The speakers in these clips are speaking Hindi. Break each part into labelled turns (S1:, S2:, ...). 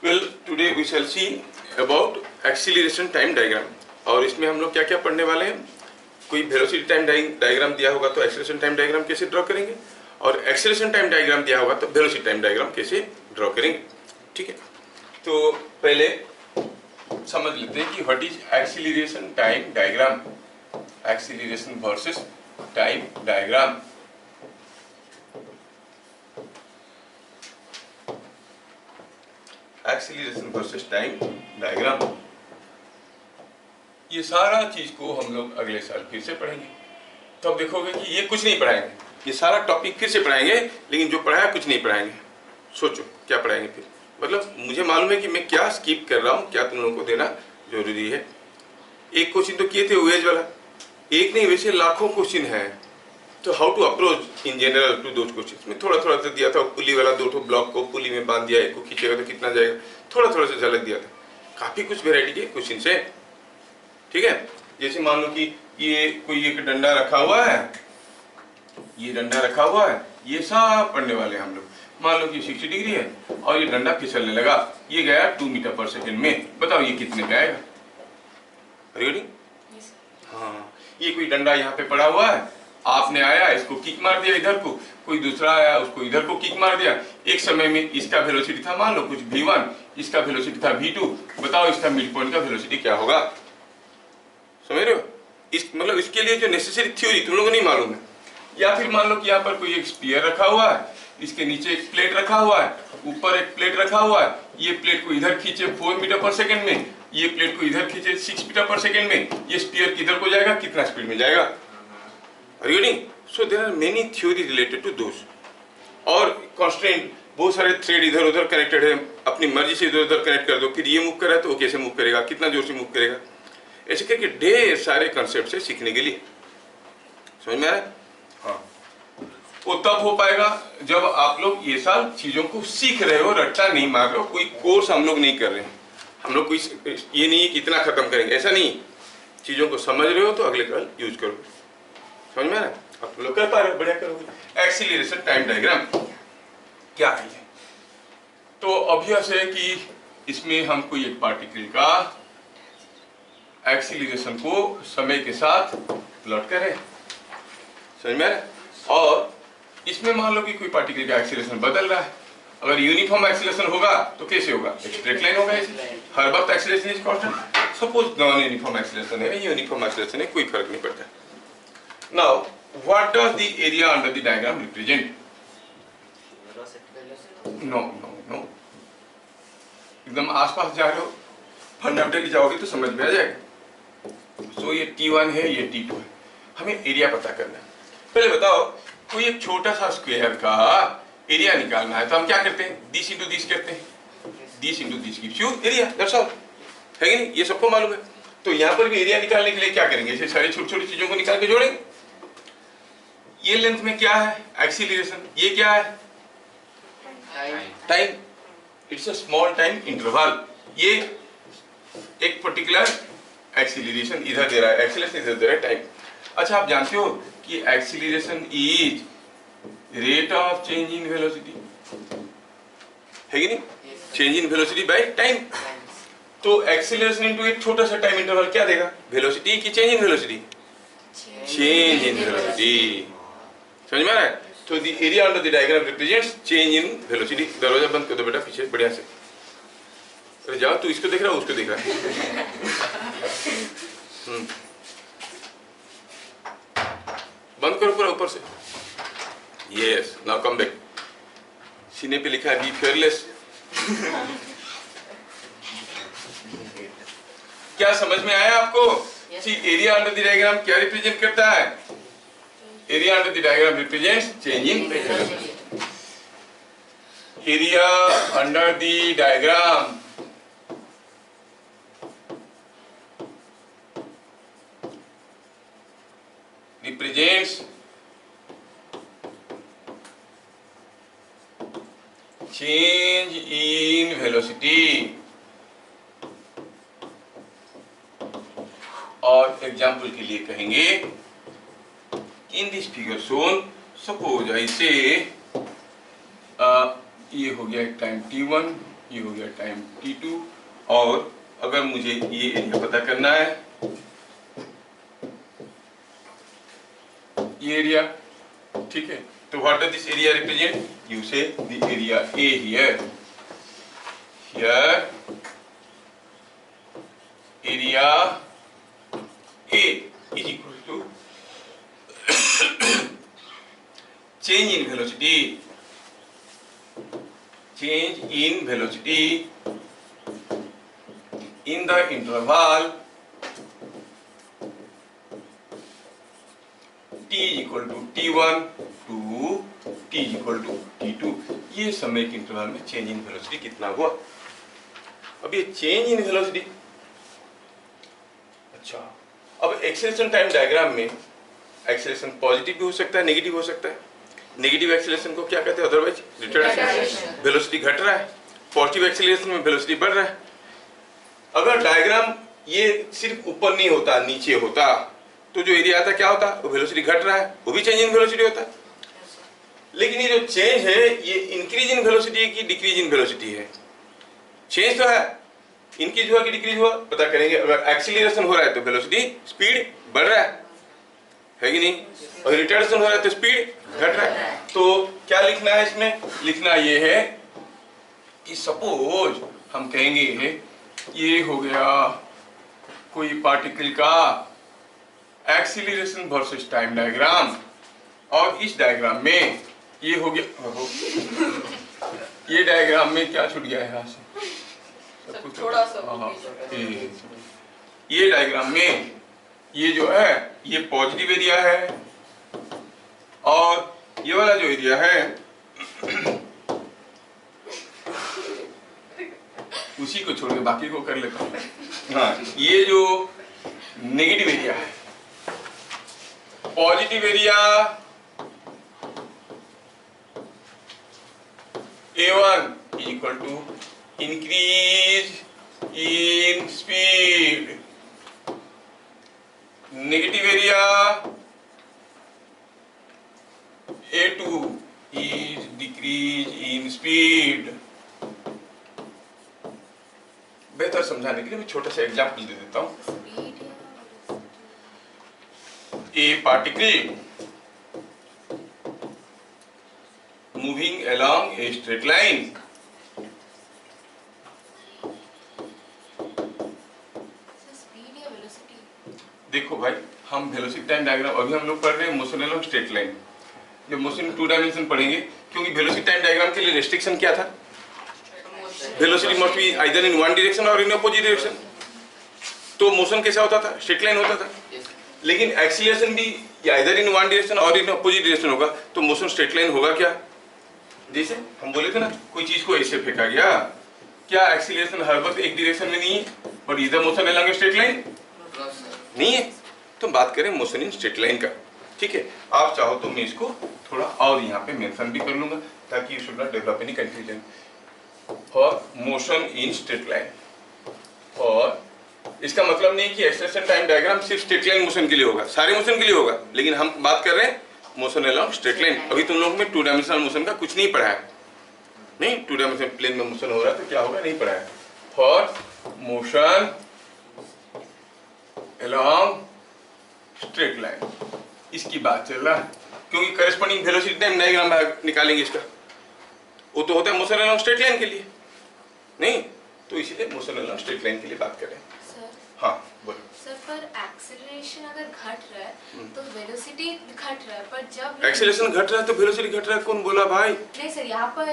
S1: Well today we shall see about acceleration time diagram. और इसमें हम लोग क्या क्या पढ़ने वाले हैं, कोई वेलोसिटी टाइम डायग्राम दिया होगा तो एक्सीलरेशन टाइम डायग्राम कैसे ड्रॉ करेंगे, और एक्सीलरेशन टाइम डायग्राम दिया होगा तो वेलोसिटी टाइम डायग्राम कैसे ड्रॉ करेंगे। ठीक है, तो पहले समझ लेते हैं कि what is acceleration time diagram, acceleration versus time diagram. Acceleration versus time diagram, ये सारा चीज को हम लोग अगले साल फिर से पढ़ेंगे। तो अब देखोगे कि ये कुछ नहीं पढ़ाएंगे, ये सारा टॉपिक फिर से पढ़ाएंगे, लेकिन जो पढ़ाया कुछ नहीं पढ़ाएंगे। सोचो क्या पढ़ाएंगे फिर, मतलब मुझे मालूम है कि मैं क्या स्किप कर रहा हूँ, क्या तुम लोगों को देना जरूरी है। एक क्वेश्चन तो किए थे वेज वाला, एक नहीं वैसे लाखों क्वेश्चन है। तो how to approach in general to those question में थोड़ा थोड़ा सा दिया था। पुली वाला 2 ब्लॉक को पुली में बांध दिया, एक को खींचेगा तो कितना जाएगा, थोड़ा थोड़ा सा झलक दिया था। काफी कुछ वेराइटी के क्वेश्चन है। ठीक है, जैसे मान लो कि ये कोई एक डंडा रखा हुआ है, ये डंडा रखा हुआ है, ये सब पढ़ने वाले हैं हम लोग। मान लो कि 60 डिग्री है और ये डंडा फिसलने लगा, ये गया 2 मीटर पर सेकंड में। बताओ ये कितने का आएगा? रेडी? हाँ, ये कोई डंडा यहाँ पे पड़ा हुआ है, आपने आया इसको किक मार दिया इधर को, कोई दूसरा आया उसको इधर को किक मार दिया। एक समय में इसका वेलोसिटी था मान लो कुछ v1, इसका वेलोसिटी था v2। बताओ इसका मिड पॉइंट का वेलोसिटी क्या होगा? समझ रहे हो? इस मतलब इसके लिए जो नेसेसरी थ्योरी तुम लोगों को नहीं मालूम है। या फिर मान लो कि यहाँ पर कोई एक स्पीयर रखा हुआ है, इसके नीचे एक प्लेट रखा हुआ है, ऊपर एक प्लेट रखा हुआ है, ये प्लेट को इधर खींचे 4 मीटर पर सेकंड में, ये प्लेट को इधर खींचे 6 मीटर पर सेकंड में, ये स्पीयर किधर को जाएगा, कितना स्पीड में जाएगा? Reading. So there are many theory related to those. और कॉन्स्टेंट बहुत सारे थ्रेड इधर उधर कनेक्टेड है, अपनी मर्जी से इधर उधर कनेक्ट कर दो, फिर ये मूव कर रहा है तो वो कैसे मूव करेगा, कितना जोर से मूव करेगा, ऐसे करके ढेर सारे कंसेप्ट है सीखने के लिए। समझ में आ रहा है? हाँ, वो तब हो पाएगा जब आप लोग ये साल चीजों को सीख रहे हो, रट्टा नहीं मार रहे हो। कोई कोर्स हम लोग नहीं कर रहे हैं, हम लोग कोई ये नहीं कि इतना खत्म करेंगे, ऐसा नहीं। चीजों को समझ रहे हो तो अगले कल यूज करो। समझ में आ रहा है? आप लोग कर पा रहे हो, बढ़िया करोगे। एक्सीलरेशन टाइम डायग्राम क्या है ये? तो ऑब्वियस है कि इसमें हम कोई एक पार्टिकल का एक्सीलरेशन को समय के साथ प्लॉट करें। समझ में आ रहा है? और इसमें मान लो कि कोई पार्टिकल का एक्सीलरेशन बदल रहा है। अगर यूनिफॉर्म एक्सीलरेशन होगा तो कैसे होगा? स्ट्रेट लाइन होगा, हर वक्त acceleration is constant. Suppose non uniform acceleration है, यूनिफॉर्म एक्सीलरेशन है, कोई फर्क नहीं पड़ता। Now what does the area under the diagram represent? No no no, एकदम आसपास जा रहे हो, फंडामेंटली जाओगे तो समझ में आ जाएगा। सो ये T1 है, ये T2 है, हमें एरिया पता करना है। पहले बताओ, कोई एक छोटा सा स्क्वायर का एरिया निकालना है तो हम क्या करते हैं? दिस इंटू दिस करते हैं। This into this gives you area, that's all. है कि नहीं? ये सबको मालूम है। तो यहाँ पर भी एरिया निकालने के लिए क्या करेंगे? ऐसे सारी छोटी छोटी चीजों को निकाल के जोड़ेंगे। ये लेंथ में क्या है? एक्सीलरेशन। ये क्या है? Time. It's a small time interval. ये एक पर्टिकुलर एक्सीलरेशन इधर दे रहा है, एक्सीलरेशन इधर दे रहा है, टाइम। अच्छा, आप जानते हो कि acceleration is rate of change in velocity, है कि नहीं? Change in velocity by time. तो एक्सीलरेशन इनटू एक छोटा सा टाइम इंटरवल क्या देगा? वेलोसिटी की change in velocity? Change in velocity. समझ में आ रहा है? तो the area under the diagram represents change in velocity. दरवाजा बंद कर दो बेटा पीछे बढ़िया से। अरे जाओ, तू इसको देख रहा है, उसको देख रहा है। बंद करो पूरा ऊपर से। Yes, now come back. सीने पे लिखा है बी फियरलेस। क्या समझ में आया आपको? सी एरिया अंडर द डायग्राम क्या रिप्रेजेंट करता है? Area under the diagram represents change in velocity. Area under the diagram represents change in velocity। और एग्जाम्पल के लिए कहेंगे in this figure shown, suppose ऐसे ये हो गया एक टाइम T1, ये हो गया टाइम t2। और अगर मुझे ये एरिया पता करना है, ये एरिया, ठीक है, तो what does this area represent? You say the area A here, area A is equal to change in velocity in the interval t is equal to t1 to t is equal to t2। ये समय के इंटरवल में चेंज इन वेलोसिटी कितना हुआ? अब ये चेंज इन वेलोसिटी, अच्छा, अब एक्सेलरेशन टाइम डायग्राम में एक्सेलरेशन पॉजिटिव भी हो सकता है, नेगेटिव हो सकता है। नेगेटिव एक्सेलरेशन को क्या कहते हैं अदरवाइज? रिटार्डेशन। वेलोसिटी घट रहा है। पॉजिटिव एक्सेलरेशन में वेलोसिटी बढ़ रहा है। अगर डायग्राम ये सिर्फ ऊपर नहीं होता, नीचे होता, तो जो एरिया आता क्या होता? वो वेलोसिटी घट रहा है, वो भी चेंज इन वेलोसिटी होता। लेकिन ये जो चेंज है ये इंक्रीज इन वेलोसिटी की डिक्रीज इन वेलोसिटी है? चेंज तो है, इंक्रीज हुआ कि डिक्रीज हुआ पता करेंगे। अगर एक्सीलरेशन हो रहा है तो वेलोसिटी स्पीड बढ़ रहा है कि नहीं? और रिटार्डेशन हो रहा है तो स्पीड घट रहा है। तो क्या लिखना है इसमें? लिखना ये है कि सपोज हम कहेंगे ये हो गया कोई पार्टिकल का एक्सीलरेशन वर्सेस टाइम डायग्राम, और इस डायग्राम में ये हो गया ये डायग्राम में क्या छूट गया है यहाँ से? सब कुछ थोड़ा सा ये डायग्राम में ये जो है ये पॉजिटिव एरिया है, और ये वाला जो एरिया है उसी को छोड़ के बाकी को कर लेता हूँ। हाँ, ये जो नेगेटिव एरिया है, positive area A1 is equal to increase in speed, negative area A2 is decrease in speed। बेहतर समझाने के लिए मैं छोटा सा एग्जांपल दे देता हूं। ए particle moving along a straight line, देखो भाई हम वेलोसिटी टाइम डायग्राम अभी हम लोग पढ़ रहे हैं मोशन अलोंग स्ट्रेट लाइन। जब मोशन टू डायमेंशन पढ़ेंगे, क्योंकि वेलोसिटी टाइम डायग्राम के लिए रेस्ट्रिक्शन क्या था? Velocity must be either in one direction और इन अपोजिट डायरेक्शन। तो मोशन कैसा होता था? स्ट्रेट लाइन होता था। लेकिन एक्सीलरेशन भी आइदर इन वन डायरेक्शन और इन अपोजिट डायरेक्शन होगा, तो मोशन स्ट्रेट लाइन होगा क्या? जैसे हम बोले थे ना, कोई चीज को ऐसे फेंका गया, क्या एक्सीलरेशन हर वक्त एक डायरेक्शन में नहीं है, बट इधर मोशन अलोंग स्ट्रेट लाइन नहीं है। तो बात करें मोशन इन स्ट्रेट लाइन का, ठीक है। आप चाहो तो मैं इसको थोड़ा और यहाँ पे मेंशन भी कर लूंगा ताकि you should not develop any confusion. For motion in straight line, और इसका मतलब नहीं कि एक्सेलरेशन टाइम डायग्राम सिर्फ स्ट्रेट लाइन मोशन के लिए होगा, सारे मोशन के लिए होगा, लेकिन हम बात कर रहे हैं मोशन अलोंग स्ट्रेट लाइन। अभी तुम लोगों में टू डायमेंशनल मोशन का कुछ नहीं पढ़ा है, नहीं, टू डायमेंशनल प्लेन में मोशन हो रहा है तो क्या होगा नहीं पढ़ा है। For motion along straight line इसकी बात चल रहा है, क्योंकि करस्पॉन्डिंग वेलोसिटी टाइम डायग्राम निकालेंगे इसका, वो तो होता है मोशन अलोंग स्ट्रेट लाइन के लिए, नहीं, तो इसीलिए मोशन अलोंग स्ट्रेट लाइन के लिए बात करें। हाँ बोलो
S2: सर, पर एक्सेलरेशन अगर घट रहा है तो वेलोसिटी घट रहा है, पर जब
S1: एक्सेलरेशन घट रहा है तो वेलोसिटी घट रहा है, कौन बोला भाई?
S2: नहीं सर, यहाँ पर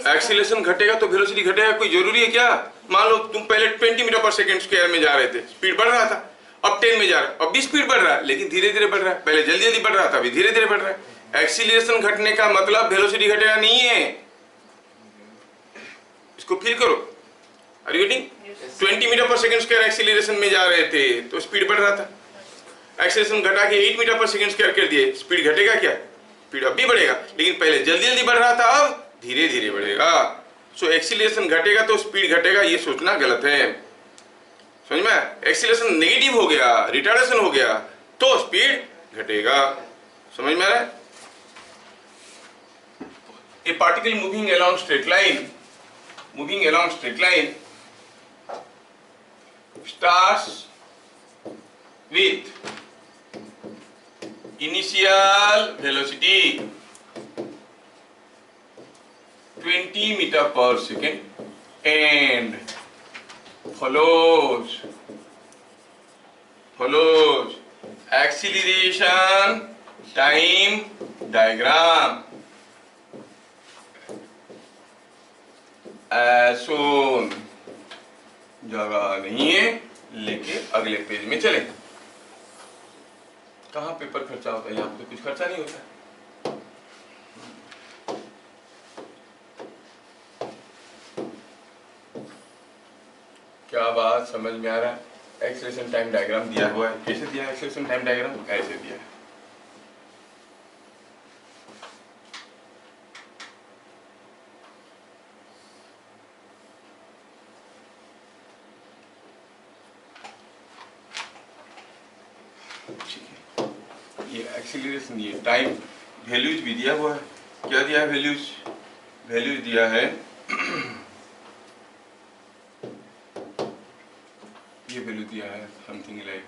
S1: एक्सेलरेशन घटेगा तो वेलोसिटी घटेगा, कोई जरूरी है क्या? मान लो तुम पहले 20 मीटर पर सेकंड स्क्वायर में जा रहे थे, स्पीड बढ़ रहा था, अब 10 में जा रहा है, अब भी स्पीड बढ़ रहा है, लेकिन धीरे धीरे बढ़ रहा है। पहले जल्दी जल्दी बढ़ रहा था, अभी धीरे धीरे बढ़ रहा है। एक्सीलरेशन घटने का मतलब वेलोसिटी घटेगा नहीं है, इसको फील करो। Are you getting? 20 metre per second square acceleration में जा रहे थे तो स्पीड बढ़ रहा था, एक्सीलरेशन घटा के 8 मीटर पर सेकंड स्क्वायर कर दिए, स्पीड घटेगा क्या? स्पीड अब भी बढ़ेगा, लेकिन पहले जल्दी जल्दी बढ़ रहा था, अब धीरे धीरे बढ़ेगा। सो एक्सीलरेशन घटेगा तो स्पीड घटेगा, ये सोचना गलत है, समझ में? एक्सीलरेशन नेगेटिव हो गया, रिटार्डेशन हो गया तो स्पीड घटेगा, समझ में आ रहा है? ए particle moving along straight line moving along straight line starts with initial velocity 20 meter per second and follows acceleration time diagram as shown। जगह नहीं है, लेके अगले पेज में चलें। कहाँ पेपर खर्चा होता है? यहाँ पे तो कुछ खर्चा नहीं होता। क्या बात समझ में आ रहा है? एक्सेलरेशन टाइम डायग्राम दिया हुआ है। कैसे दिया है एक्सेलरेशन टाइम डायग्राम? ऐसे दिया है। ये एक्सीलरेशन, ये टाइम वैल्यूज भी दिया हुआ है। क्या दिया है? वैल्यूज दिया है। ये वैल्यू दिया है समथिंग लाइक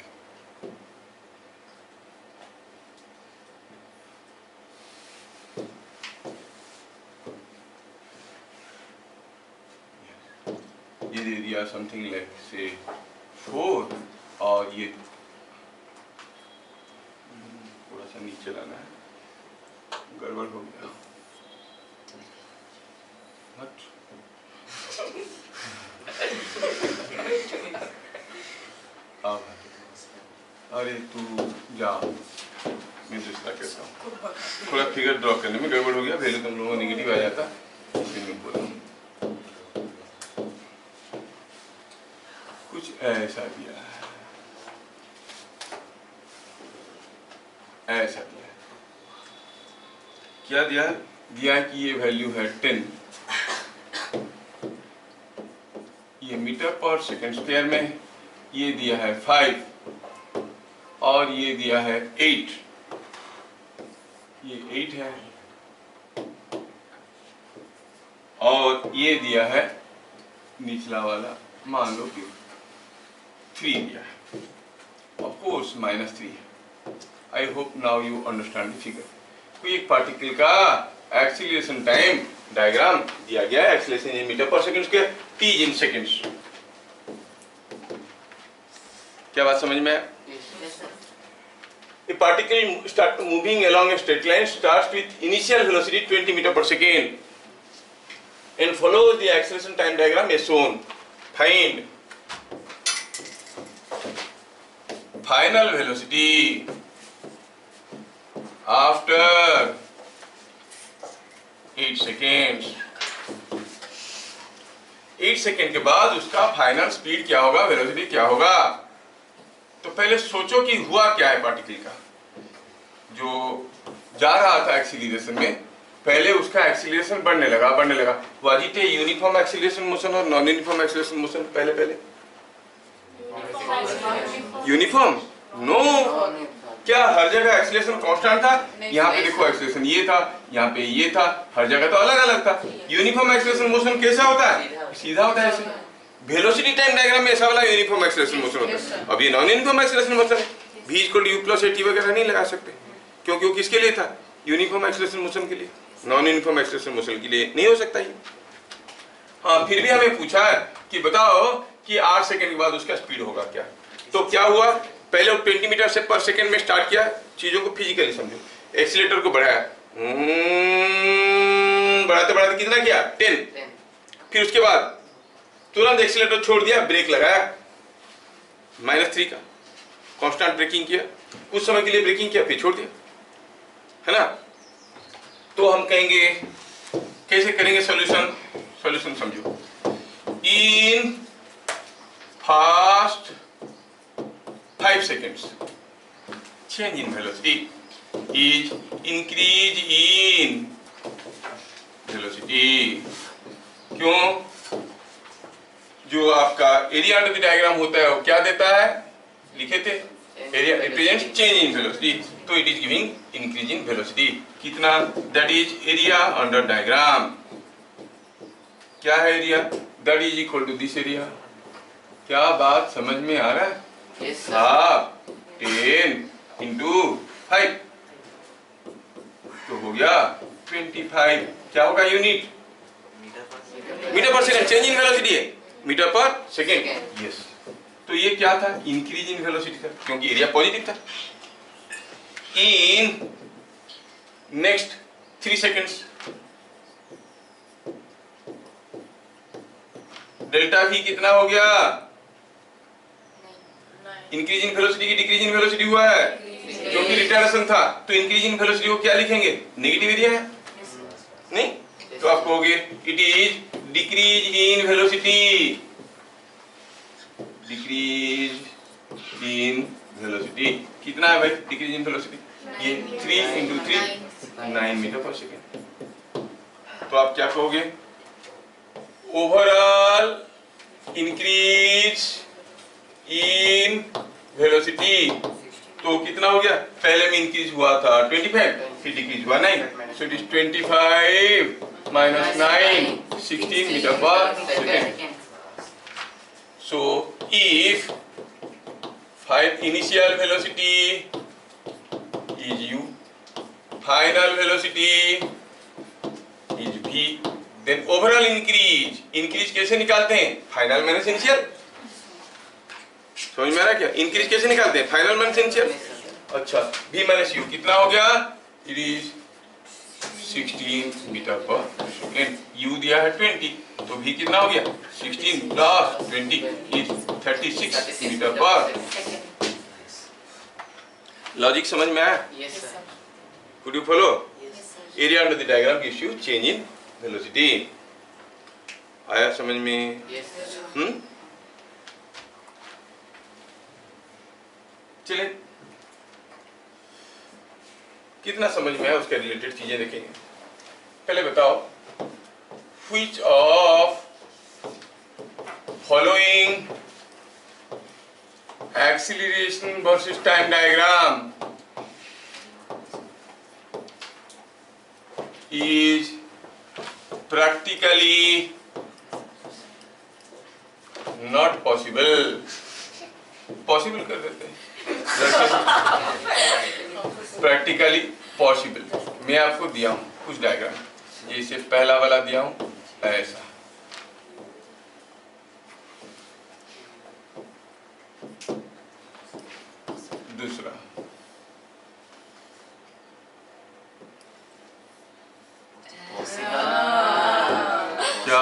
S1: ये दे दिया समथिंग लाइक से 4 और ये थोड़ा सा नीचे लाना है, गड़बड़ हो गया। अरे तू जा, मैं दूसरा कहता हूँ। थोड़ा फिगर ड्रॉ करने में गड़बड़ हो गया, वैल्यू तुम लोगों को निगेटिव आ जाता, इसलिए मैं बोला कुछ ऐसा दिया है, ऐसा दिया है। क्या दिया है? दिया कि ये वैल्यू है 10, ये मीटर पर सेकंड स्क्वायर में, ये दिया है 5 और ये दिया है 8, ये 8 है और ये दिया है निचला वाला, मान लो कि 3 दिया है, ऑफ कोर्स -3 है। I hope now you understand the figure. कोई एक पार्टिकल का एक्सीलरेशन टाइम डायग्राम दिया गया है, एक्सीलरेशन इन metre per second square, t इन सेकंड्स। क्या बात समझ में आया? A particle start moving along a straight line starts with initial velocity 20 meter per second and follows the acceleration time diagram as shown. Find final velocity after 8 seconds. 8 second के बाद उसका फाइनल स्पीड क्या होगा, वेलोसिटी क्या होगा। तो पहले सोचो कि हुआ क्या है पार्टिकल का। जो जा रहा था एक्सीलरेशन में, पहले उसका एक्सीलरेशन बढ़ने लगा। Was it a uniform acceleration motion और नॉन यूनिफॉर्म एक्सीलरेशन मोशन? पहले यूनिफॉर्म? नो। क्या हर जगह एक्सीलरेशन कांस्टेंट था? यहाँ पे देखो एक्सीलरेशन ये था, यहाँ पे ये था, हर जगह तो अलग अलग था। यूनिफॉर्म एक्सीलरेशन मोशन कैसा होता है? सीधा होता है ऐसे। वेलोसिटी टाइम डायग्राम में ऐसा वाला यूनिफॉर्म एक्सीलरेशन मोशन होता है। अब ये नॉन यूनिफॉर्म एक्सीलरेशन मोशन है, v = u + at वगैरह नहीं लगा सकते, क्योंकि वो किसके लिए था? यूनिफॉर्म एक्सीलरेशन मोशन के लिए। नॉन यूनिफॉर्म एक्सीलरेशन मोशन के लिए नहीं हो सकता ये। हाँ, फिर भी हमें पूछा है कि बताओ कि 8 सेकंड के बाद उसका स्पीड होगा क्या। तो क्या हुआ, पहले 20 मीटर पर सेकंड में स्टार्ट किया। चीजों को फिजिकली समझो। एक्सीलरेटर को बढ़ाया, बढ़ाते कितना किया? 10। फिर उसके बाद तुरंत एक्सीलरेटर छोड़ दिया, ब्रेक लगाया, -3 का कांस्टेंट ब्रेकिंग किया, कुछ समय के लिए ब्रेकिंग किया, फिर छोड़ दिया, है ना। तो हम कहेंगे, कैसे करेंगे सॉल्यूशन समझो। इन fast 5 seconds change in velocity is increase in velocity। क्यों? जो आपका एरिया अंडर द डायग्राम होता है वो क्या देता है? लिखे थे, area represents change in velocity, तो it is giving increase in velocity. कितना? That is area under diagram. क्या है area, that is equal to this area. क्या बात समझ में आ रहा है?
S3: Yes, sir.
S1: हाफ 10 इंटू 5 तो हो गया 25। क्या होगा unit? Metre per second. Change in velocity है मीटर पर सेकंड। यस, तो ये क्या था? इंक्रीज इन वेलोसिटी था, क्योंकि एरिया पॉजिटिव था। In next 3 seconds delta v कितना हो गया? इंक्रीज इन वेलोसिटी की डिक्रीज इन वेलोसिटी हुआ है, क्योंकि रिटार्डेशन था। तो इंक्रीज इन वेलोसिटी को क्या लिखेंगे? नेगेटिव एरिया है नहीं, तो आप कहोगे it is decrease in velocity. Decrease in velocity कितना है भाई? डिक्रीज इन वेलोसिटी ये 3 इंटू 3 9 मीटर पर सेकेंड। तो आप क्या कहोगे? ओवरऑल इंक्रीज इन वेलोसिटी तो कितना हो गया? पहले में इंक्रीज हुआ था 25, फिर डिक्रीज हुआ 9, so it is 25 minus 9 16 metre per second. So if 5 initial velocity is u, final velocity is v, then overall increase कैसे निकालते हैं? Final minus initial. समझ में आ रहा है क्या? इंक्रीज कैसे निकालते हैं? Final minus initial. अच्छा, v माइनस u कितना हो गया? It is 16 metre per second. u दिया है 20, तो v कितना हो गया? 16 प्लस 20 इज 36 मीटर पर। लॉजिक समझ में आया?
S3: Yes, sir.
S1: Could you follow?
S3: Yes, sir.
S1: Area under the diagram gives you change in velocity. आया समझ में?
S3: Yes, sir.
S1: चले, कितना समझ में आया उसके रिलेटेड चीजें देखेंगे। पहले बताओ, which of following acceleration versus time diagram is practically not possible। Possible कर देते हैं, प्रैक्टिकली पॉसिबल। मैं आपको दिया हूं कुछ डायग्राम, जैसे पहला वाला दिया हूं ऐसा, दूसरा क्या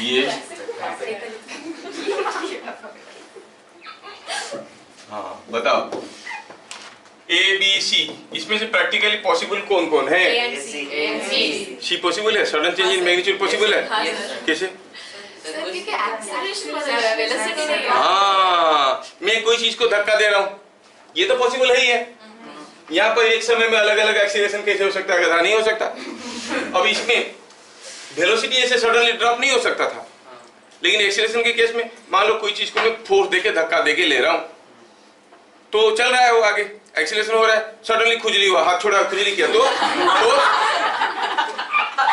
S1: ये? हाँ बताओ, ए बी सी, इसमें से प्रैक्टिकली पॉसिबल कौन कौन है? सी पॉसिबल है, sudden change in magnitude possible है। कैसे? हाँ, मैं कोई चीज को धक्का दे रहा हूँ, ये तो पॉसिबल है ही है। यहाँ पर एक समय में अलग अलग एक्सीलरेशन कैसे हो सकता है? नहीं हो सकता। अब इसमें वेलोसिटी ऐसे सडनली ड्रॉप नहीं हो सकता था, लेकिन एक्सीलरेशन के केस में मान लो कोई चीज को मैं फोर्स देके धक्का देके ले रहा हूँ, तो चल रहा है वो आगे, एक्सीलरेशन हो रहा है, सडनली खुजली हुआ, हाथ छोड़ा, खुजली किया, तो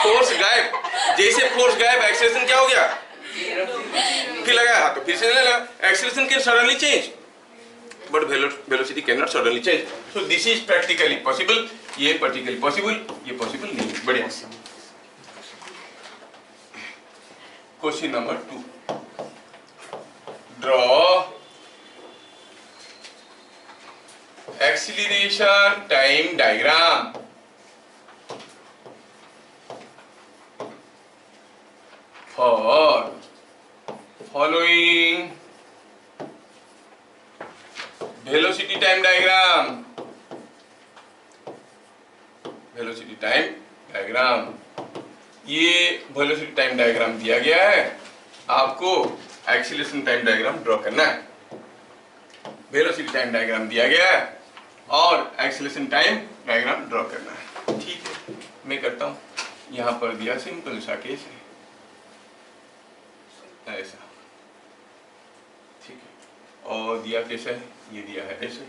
S1: फोर्स गायब। जैसे फोर्स गायब, एक्सीलरेशन क्या हो गया? फिर लगाया हाथ, तो फिर से लगा, acceleration can suddenly change, but velocity can not suddenly change. So this is practically possible, ये प्रैक्टिकली पॉसिबल, ये पॉसिबल नहीं। बढ़िया। Question number 2, draw acceleration time diagram for following velocity time diagram। velocity time diagram, ये velocity time diagram दिया गया है, आपको acceleration time diagram ड्रॉ करना है। वेलोसिटी टाइम डायग्राम दिया गया है और एक्सीलरेशन टाइम डायग्राम ड्रॉ करना है। ठीक है, मैं करता हूँ। यहाँ पर दिया सिंपल सा केस है ऐसा, ठीक है, और दिया कैसा है? ये दिया है ऐसे।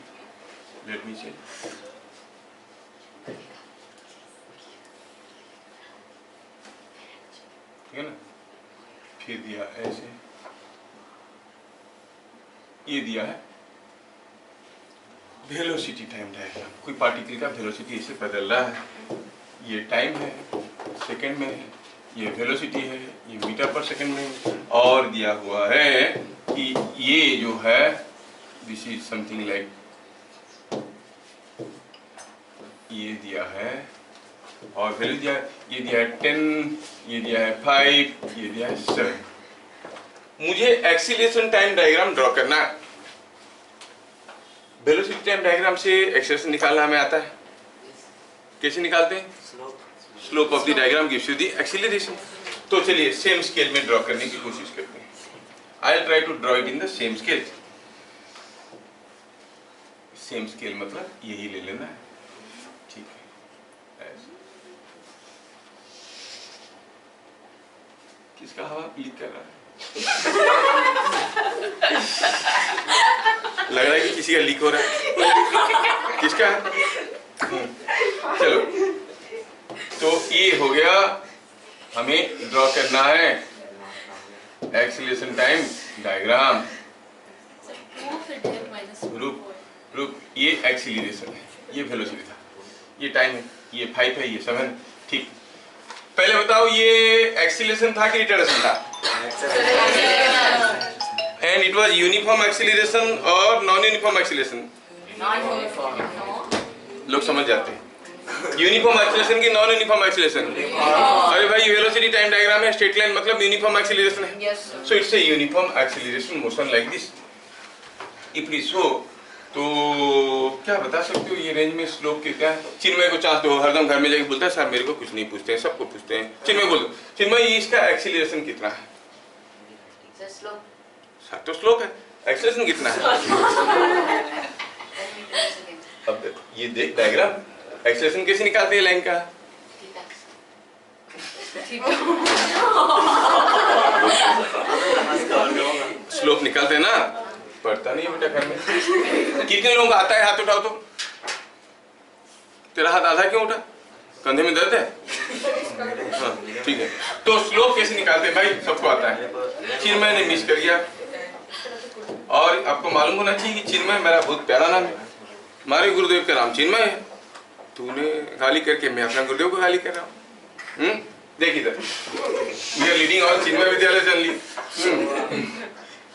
S1: लेट मी से ठीक है ना। फिर दिया ऐसे, ये दिया है वेलोसिटी टाइम डायग्राम। कोई पार्टिकल का वेलोसिटी ऐसे बदल रहा है, ये टाइम है सेकंड में है, ये वेलोसिटी है, ये मीटर पर सेकंड में है, और दिया हुआ है कि ये जो है दिस इज समथिंग लाइक, ये दिया है और वैल्यू दिया है, ये दिया है 10, ये दिया है 5, ये दिया है 7। मुझे एक्सीलरेशन टाइम डायग्राम ड्रॉ करना है। वेलोसिटी टाइम डायग्राम से एक्सीलरेशन निकालना हमें आता है। कैसे निकालते हैं? Slope of the diagram gives you the acceleration. तो चलिए सेम स्केल में ड्रॉ करने की कोशिश करते हैं। I will try to draw it in the same scale. Same scale मतलब यही ले लेना है, ठीक है। ऐसे किसका हवा लीक कर रहा है? लग रहा है कि किसी का लीक हो रहा है। किसका है? चलो, तो ये हो गया। हमें ड्रॉ करना है एक्सीलरेशन टाइम डायग्राम। रूप ये एक्सीलरेशन है, ये वेलोसिटी था, ये टाइम है, ये 5 है, ये 7। ठीक, पहले बताओ ये एक्सीलरेशन था कि रिटार्डेशन था? And it was uniform acceleration और नॉन यूनिफॉर्म एक्सीलरेशन? लोग समझ जाते हैं यूनिफॉर्म एक्सीलरेशन की नॉन यूनिफॉर्म एक्सीलरेशन। अरे भाई वेलोसिटी टाइम डायग्राम है, स्ट्रेट लाइन मतलब यूनिफॉर्म एक्सीलरेशन है। So it's a uniform acceleration motion like this. If it is so, तो क्या बता सकते हो ये रेंज में स्लोप कितना है? चिन्मय को चांस दो, हरदम घर में जाके बोलता है सर मेरे को कुछ नहीं पूछते हैं, सबको पूछते हैं। चिन्मय बोल दो, चिन्मय इसका एक्सीलरेशन कितना है? सर तो स्लोप है, एक्सीलरेशन कितना है? अब देख, ये देख डायग्राम, एक्सीलरेशन कैसे निकालते हैं लाइन का? स्लोप निकालते हैं ना, पढ़ता नहीं है बेटा घर में। कितने लोगों को आता है? हाथ उठाओ तो। तेरा हाथ आधा क्यों उठा? कंधे में दर्द है? हाँ ठीक है। तो स्लोप कैसे निकालते हैं भाई? सबको आता है। चिन्मय ने मिस कर गया। और आपको मालूम होना चाहिए कि चिन्मय मेरा बहुत प्यारा नाम है। हमारे गुरुदेव का नाम चिन्मय है। तूने गाली करके मैं अपना गुरुदेव को गाली कर रहा हूँ। देख इधर, वी आर लीडिंग ऑल चिन्मय विद्यालय ओनली।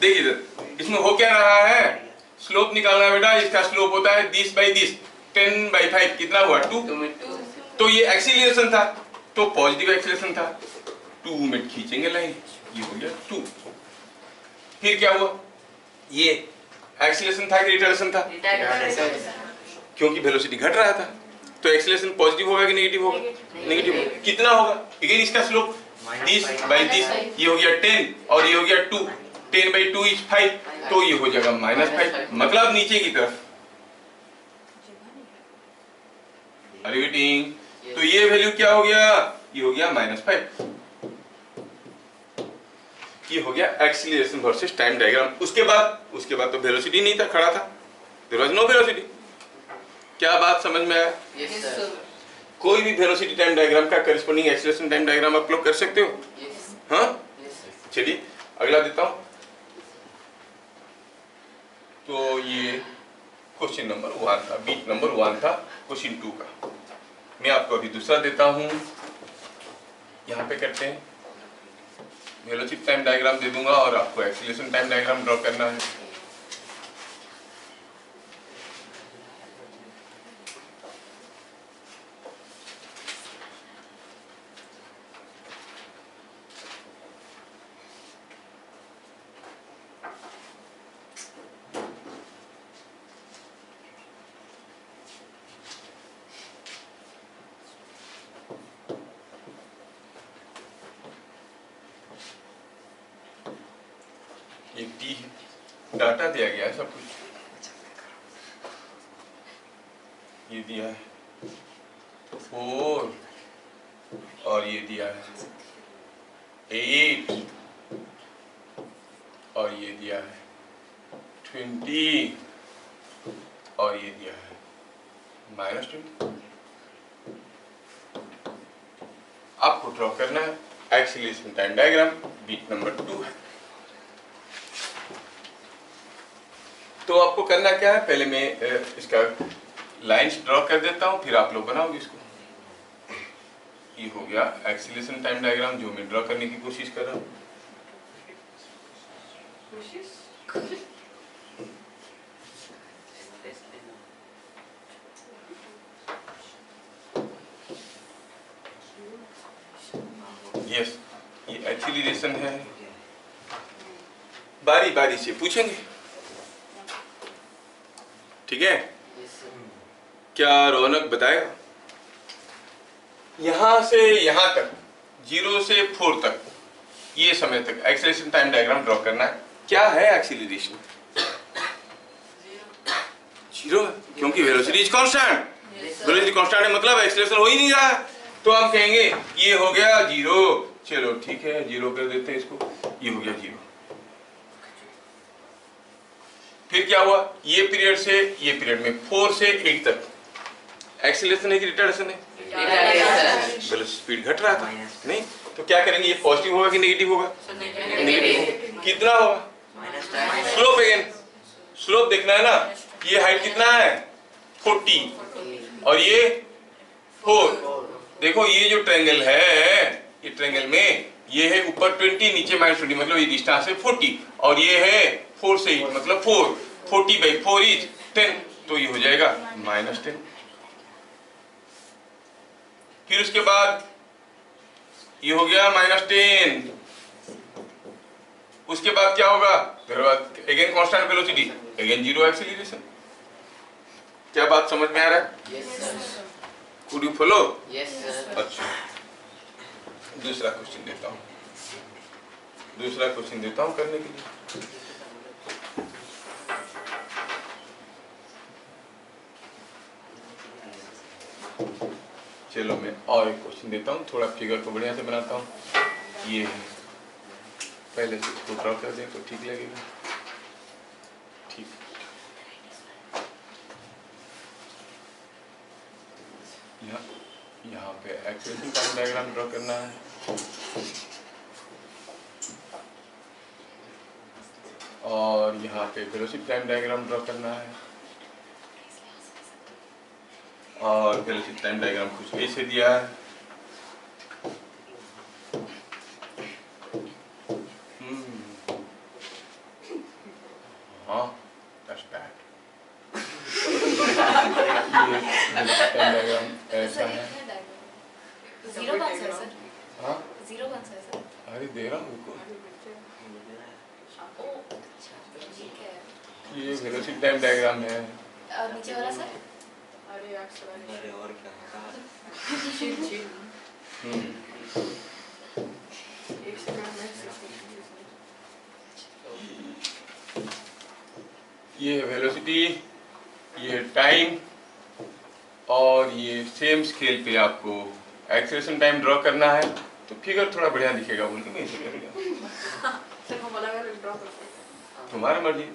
S1: देख इधर, इसमें हो क्या रहा है? स्लोप निकालना है बेटा। इसका स्लोप होता है 10/10, 10/5 कितना हुआ? 2। तो ये एक्सीलरेशन था, तो पॉजिटिव एक्सीलरेशन था, 2 मिनट खींचेंगे लाइन, ये हो गया 2। फिर क्या हुआ? ये एक्सीलरेशन था कि रिटार्डेशन था? क्योंकि वेलोसिटी घट रहा था, तो एक्सीलरेशन पॉजिटिव होगा कि नेगेटिव होगा? नेगेटिव। कितना होगा? अगेन इसका स्लोप 10/10, ये हो गया 10 और ये हो गया 2, 10/2 इज 5, तो ये हो जाएगा -5, मतलब नीचे की तरफ। रिवीटिंग, तो ये वैल्यू क्या हो गया? ये हो गया -5। ये हो गया एक्सीलरेशन वर्सेस टाइम डायग्राम। उसके बाद तो वेलोसिटी नहीं था, खड़ा था, देयर वाज नो वेलोसिटी। क्या बात समझ में आया?
S3: Yes, sir.
S1: कोई भी वेलोसिटी टाइम डायग्राम का करस्पॉन्डिंग एक्सीलरेशन टाइम डायग्राम आप लोग कर सकते हो?
S3: Yes.
S1: हाँ,
S3: Yes, sir.
S1: चलिए अगला देता हूं। तो ये क्वेश्चन नंबर 1 था, बीट नंबर 1 था क्वेश्चन 2 का। मैं आपको अभी दूसरा देता हूं। यहाँ पे करते हैं, वेलोसिटी टाइम डायग्राम दे दूंगा और आपको एक्सीलरेशन टाइम डायग्राम ड्रॉ करना है। एक टी डाटा दिया गया है, सब कुछ ये दिया है 4 और ये दिया है 8 और ये दिया है 20 और ये दिया है -20। आपको ड्रॉ करना है acceleration time diagram beat number 2 है। तो आपको करना क्या है, पहले मैं इसका लाइंस ड्रॉ कर देता हूं, फिर आप लोग बनाओगे इसको। ये हो गया एक्सीलरेशन टाइम डायग्राम जो मैं ड्रॉ करने की कोशिश कर रहा हूं। यस, ये एक्सीलरेशन है। बारी बारी से पूछेंगे, ठीक है? क्या रौनक बताएगा? यहां से यहां तक 0 से 4 तक ये समय तक एक्सीलरेशन टाइम डायग्राम ड्रॉ करना है। क्या है एक्सीलरेशन? 0, क्योंकि velocity is constant. Velocity constant है मतलब एक्सीलरेशन हो ही नहीं रहा है, तो हम कहेंगे ये हो गया 0। चलो ठीक है, 0 कर देते हैं इसको, ये हो गया 0। फिर क्या हुआ, ये पीरियड से ये पीरियड में 4 से 8 तक एक्सीलरेशन है कि रिटार्डेशन है? वेलोसिटी स्पीड घट रहा था नहीं, तो क्या करेंगे, ये पॉजिटिव होगा कि नेगेटिव होगा? नेगेटिव। कितना होगा? स्लोप अगेन, स्लोप देखना है ना। ये हाइट कितना है? 40 और ये 4। देखो ये जो ट्रायंगल है, ये ट्रायंगल में ये है ऊपर 20 नीचे -20, मतलब ये डिस्टेंस है 40 और ये है 4 से 8 मतलब 4। 40/4 इज 10, तो ये हो जाएगा -10। फिर उसके बाद ये हो गया -10। उसके बाद क्या होगा? फिर again constant velocity, again 0 acceleration. क्या बात समझ में आ रहा है? Could you follow? अच्छा, दूसरा क्वेश्चन देता हूं, दूसरा क्वेश्चन देता हूं करने के लिए। चलो मैं और एक क्वेश्चन देता हूं, थोड़ा फिगर को बढ़िया से बनाता हूं। ये है, पहले से इसको ड्रॉ कर दें तो ठीक लगेगा। ठीक, यहाँ पे एक्सीलरेशन टाइम डायग्राम ड्रॉ करना है। और यहाँ पे वेलोसिटी टाइम डायग्राम ड्रॉ करना है। और वेलोसिटी टाइम डायग्राम कुछ ऐसे दिया है। हाँ, that's bad। टाइम डायग्राम ऐसा है।
S2: 0 कौन सा है सर?
S1: हाँ,
S2: 0 कौन सा है सर?
S1: अरे दे रहा हूँ उनको।
S2: ठीक है।
S1: ये वेलोसिटी टाइम डायग्राम है।
S2: और नीचे वाला सर?
S3: अरे और क्या
S1: ये वेलोसिटी, ये टाइम, और ये सेम स्केल पे आपको एक्सीलरेशन टाइम ड्रॉ करना है, तो फिगर थोड़ा बढ़िया दिखेगा बोल के मैं ऐसे कर लिया। तुम्हारी मर्जी,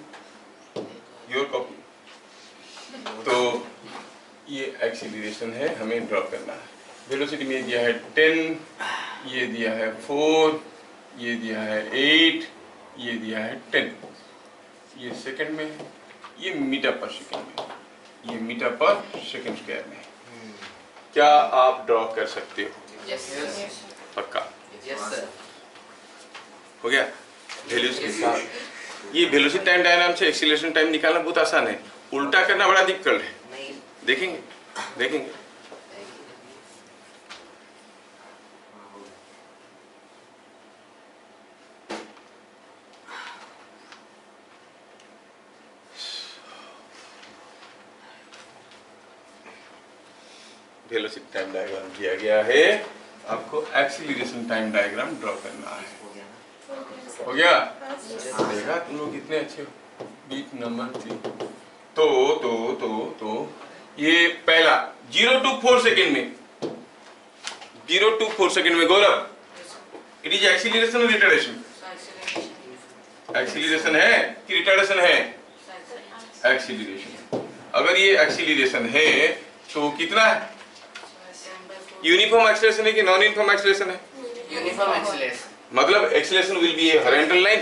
S1: योर कॉपी। तो ये एक्सीलरेशन है, हमें ड्रॉ करना है। वेलोसिटी में दिया है 10, ये दिया है 4, ये दिया है 8, ये दिया है 10। ये सेकंड में है, ये मीटर पर सेकंड में, ये मीटर पर सेकंड स्क्वायर में। क्या आप ड्रॉ कर सकते हो?
S3: यस
S1: पक्का?
S3: Yes sir.
S1: हो गया? वैल्यूज के साथ ये वेलोसिटी टाइम डायग्राम से एक्सीलरेशन टाइम निकालना बहुत आसान है, उल्टा करना बड़ा दिक्कत है। देखेंगे देखेंगे। वेलोसिटी टाइम डायग्राम दिया गया है, आपको एक्सीलरेशन टाइम डायग्राम ड्रॉ करना है। हो गया? देखा तुम लोग कितने अच्छे हो। Beat number 3। तो ये पहला 0 to 4 सेकेंड में, 0 to 4 सेकेंड में गौरव, इट इज एक्सीलरेशन और रिटार्डेशन? एक्सीलरेशन है कि रिटार्डेशन है? एक्सीलरेशन। अगर ये एक्सीलरेशन है तो कितना है? यूनिफॉर्म एक्सीलरेशन है कि नॉन यूनिफॉर्म एक्सीलरेशन है?
S3: यूनिफॉर्म एक्सीलरेशन
S1: मतलब acceleration will be A horizontal line,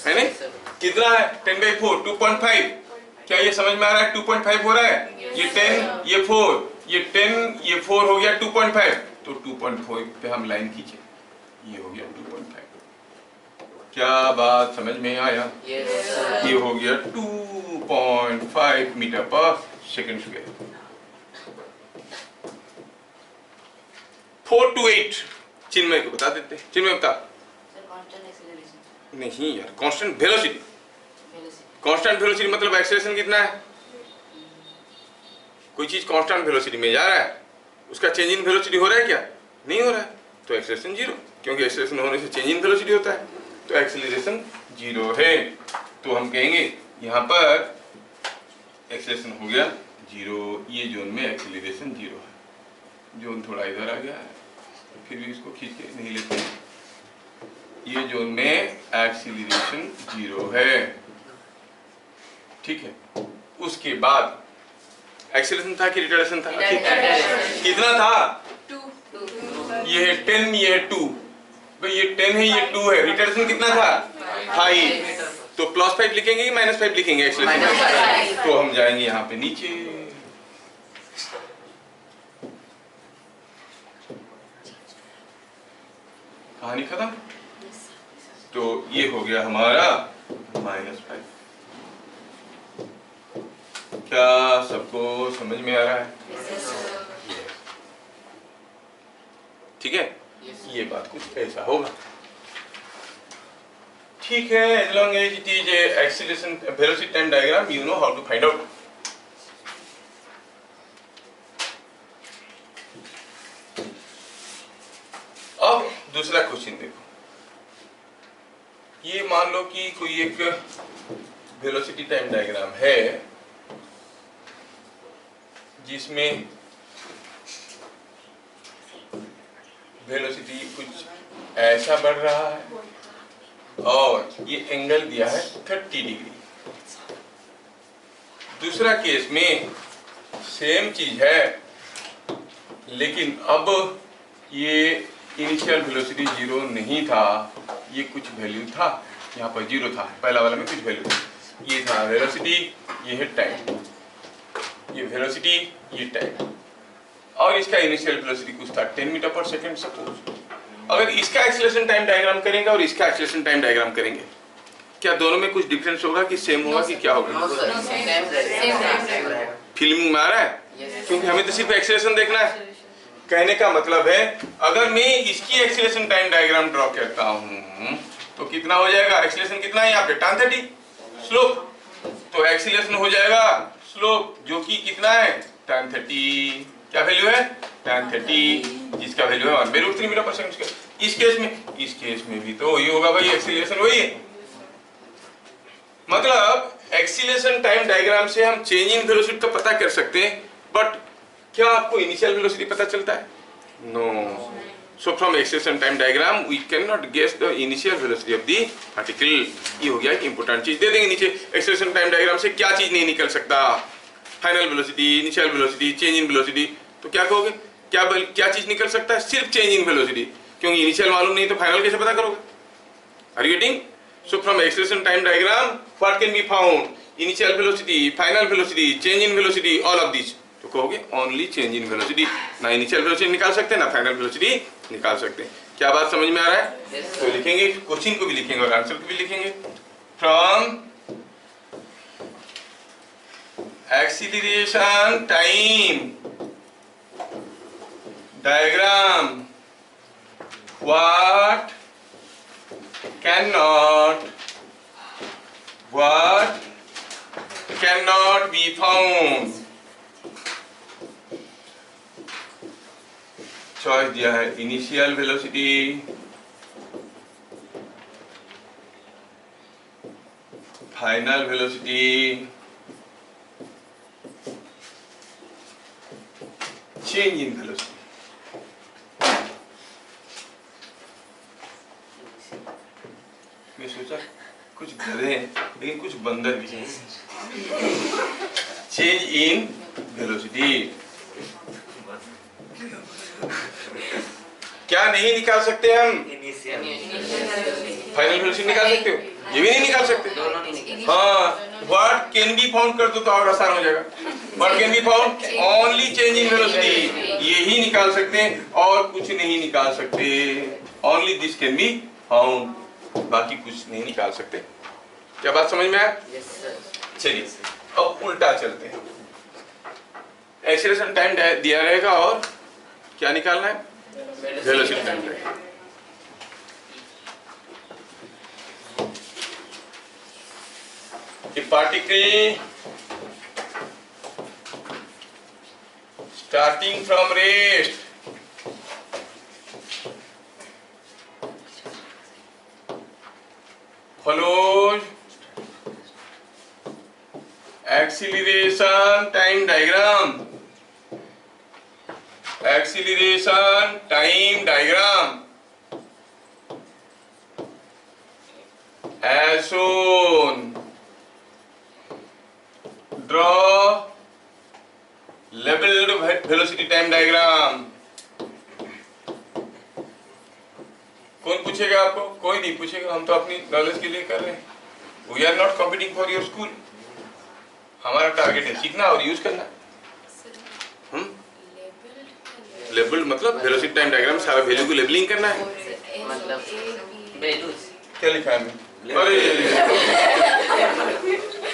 S1: है नहीं? कितना है 10/4 2.5। क्या ये समझ में आ रहा है? 2.5 हो रहा है, ये 10 ये 4, ये 10 ये 4 हो गया 2.5, तो 2.4 पे हम लाइन खींचे, ये हो गया 2.5। क्या बात समझ में आया? ये हो गया 2.5 metre per second square. 4 to 8 चिन्मय को बता देते हैं। चिन्मय बता। नहीं यार, कांस्टेंट वेलोसिटी। कांस्टेंट वेलोसिटी मतलब एक्सेलरेशन कितना है? कोई चीज कांस्टेंट वेलोसिटी में जा रहा है, उसका चेंज इन वेलोसिटी हो रहा है क्या? नहीं हो रहा है, तो एक्सेलरेशन जीरो, क्योंकि एक्सेलरेशन होने से चेंज इन वेलोसिटी होता है, तो एक्सेलरेशन जीरो है। तो हम कहेंगे यहाँ पर एक्सेलरेशन हो गया जीरो, ये जोन में एक्सेलरेशन जीरो है। जोन थोड़ा इधर आ गया है, तो फिर भी इसको खींच के नहीं लेते, ये जोन में एक्सेलरेशन जीरो है, ठीक है। उसके बाद एक्सेलरेशन था कि रिटार्डेशन था? कितना था?
S2: 2।
S1: ये है 10, ये है 2, भाई ये 10 है, ये 2 है। रिटार्डेशन कितना था? 5। तो +5 लिखेंगे कि -5 लिखेंगे एक्सेलरेशन? तो हम जाएंगे यहाँ पे नीचे, कहानी खत्म। तो ये हो गया हमारा -5। क्या सबको समझ में आ रहा है? ठीक है, ये बात कुछ ऐसा होगा, ठीक है। as long as it is a acceleration velocity time diagram, you know how to find out. अब दूसरा क्वेश्चन देखो, ये मान लो कि कोई एक वेलोसिटी टाइम डायग्राम है जिसमें वेलोसिटी कुछ ऐसा बढ़ रहा है और ये एंगल दिया है 30 डिग्री। दूसरा केस में सेम चीज है, लेकिन अब ये इनिशियल वेलोसिटी जीरो नहीं था, ये कुछ वैल्यू था, यहाँ पर जीरो था, पहला वाला में कुछ वैल्यू था। ये था वेलोसिटी, ये है टाइम, ये वेलोसिटी, ये टाइम, और इसका इनिशियल वेलोसिटी कुछ था 10 मीटर पर सेकंड सपोज। अगर इसका एक्सेलरेशन टाइम डायग्राम करेंगे और इसका एक्सेलरेशन टाइम डायग्राम करेंगे, क्या दोनों में कुछ डिफरेंस होगा कि सेम होगा कि क्या होगा? फीलिंग में आ रहा है? क्योंकि हमें तो सिर्फ एक्सेलरेशन देखना है। कहने का मतलब है अगर मैं इसकी एक्सेलरेशन टाइम डायग्राम ड्रॉ करता हूं तो कितना हो जाएगा? एक्सेलरेशन कितना है यहाँ पे? tan 30, स्लोप, तो एक्सेलरेशन हो जाएगा स्लोप जो कि कितना है? tan 30। क्या वैल्यू है? tan 30, जिसका वैल्यू है 1/√3 मीटर पर सेकंड स्क्वायर। इस केस में भी तो वही होगा भाई, एक्सेलरेशन वही है। मतलब एक्सेलरेशन टाइम डायग्राम से हम चेंज इन वेलोसिटी का पता कर सकते हैं, बट क्या आपको इनिशियल वेलोसिटी पता चलता है? No. So from acceleration time diagram we can not guess the initial velocity of the particle. ये हो गया एक इंपॉर्टेंट चीज। दे देंगे नीचे, एक्सेलरेशन टाइम डायग्राम से क्या चीज नहीं निकल सकता? Final velocity, initial velocity, change in velocity. तो क्या कहोगे? क्या चीज निकल सकता है? सिर्फ चेंज इन वेलोसिटी, क्योंकि इनिशियल मालूम नहीं तो फाइनल कैसे पता करोगे? Are you getting? So from acceleration time diagram, what can be found? Initial velocity, final velocity, change in velocity, all of these. तो कहोगे only change in velocity, ना initial velocity निकाल सकते हैं ना final velocity निकाल सकते हैं। क्या बात समझ में आ रहा है? तो लिखेंगे, क्वेश्चन को भी लिखेंगे और आंसर को भी लिखेंगे। From acceleration time diagram, what cannot be found? Choice दिया है initial velocity, final velocity, change in velocity. मैं सोचा कुछ गधे हैं लेकिन कुछ बंदर भी हैं। चेंज इन वेलोसिटी, क्या नहीं निकाल सकते हम?
S3: इनिशियल
S1: फाइनल वेलोसिटी निकाल सकते हो? ये भी नहीं निकाल सकते।
S3: दोनों नहीं निकाल
S1: हाँ, व्हाट कैन बी फाउंड कर दो तो और आसान हो जाएगा। What can be found? Only change in velocity, यही निकाल सकते हैं और कुछ नहीं निकाल सकते। Only this can be found, बाकी कुछ नहीं निकाल सकते। क्या बात समझ में आया?
S3: Yes sir.
S1: चलिए अब उल्टा चलते हैं। एक्सीलरेशन टाइम दिया रहेगा और क्या निकालना है? वेलोसिटी टाइम रहेगा। A particle starting from rest follows acceleration time diagram. Acceleration time diagram as shown. Draw labeled velocity time diagram. कौन पूछेगा आपको? कोई नहीं पूछेगा, हम तो अपनी नॉलेज के लिए कर रहे हैं। We are not competing for your school. हमारा टारगेट है सीखना और यूज करना। लेबल्ड मतलब वेलोसिटी टाइम डायग्राम, सारा वैल्यू को लेबलिंग करना है।
S3: मतलब वैल्यूज
S1: क्या लिखा है? अरे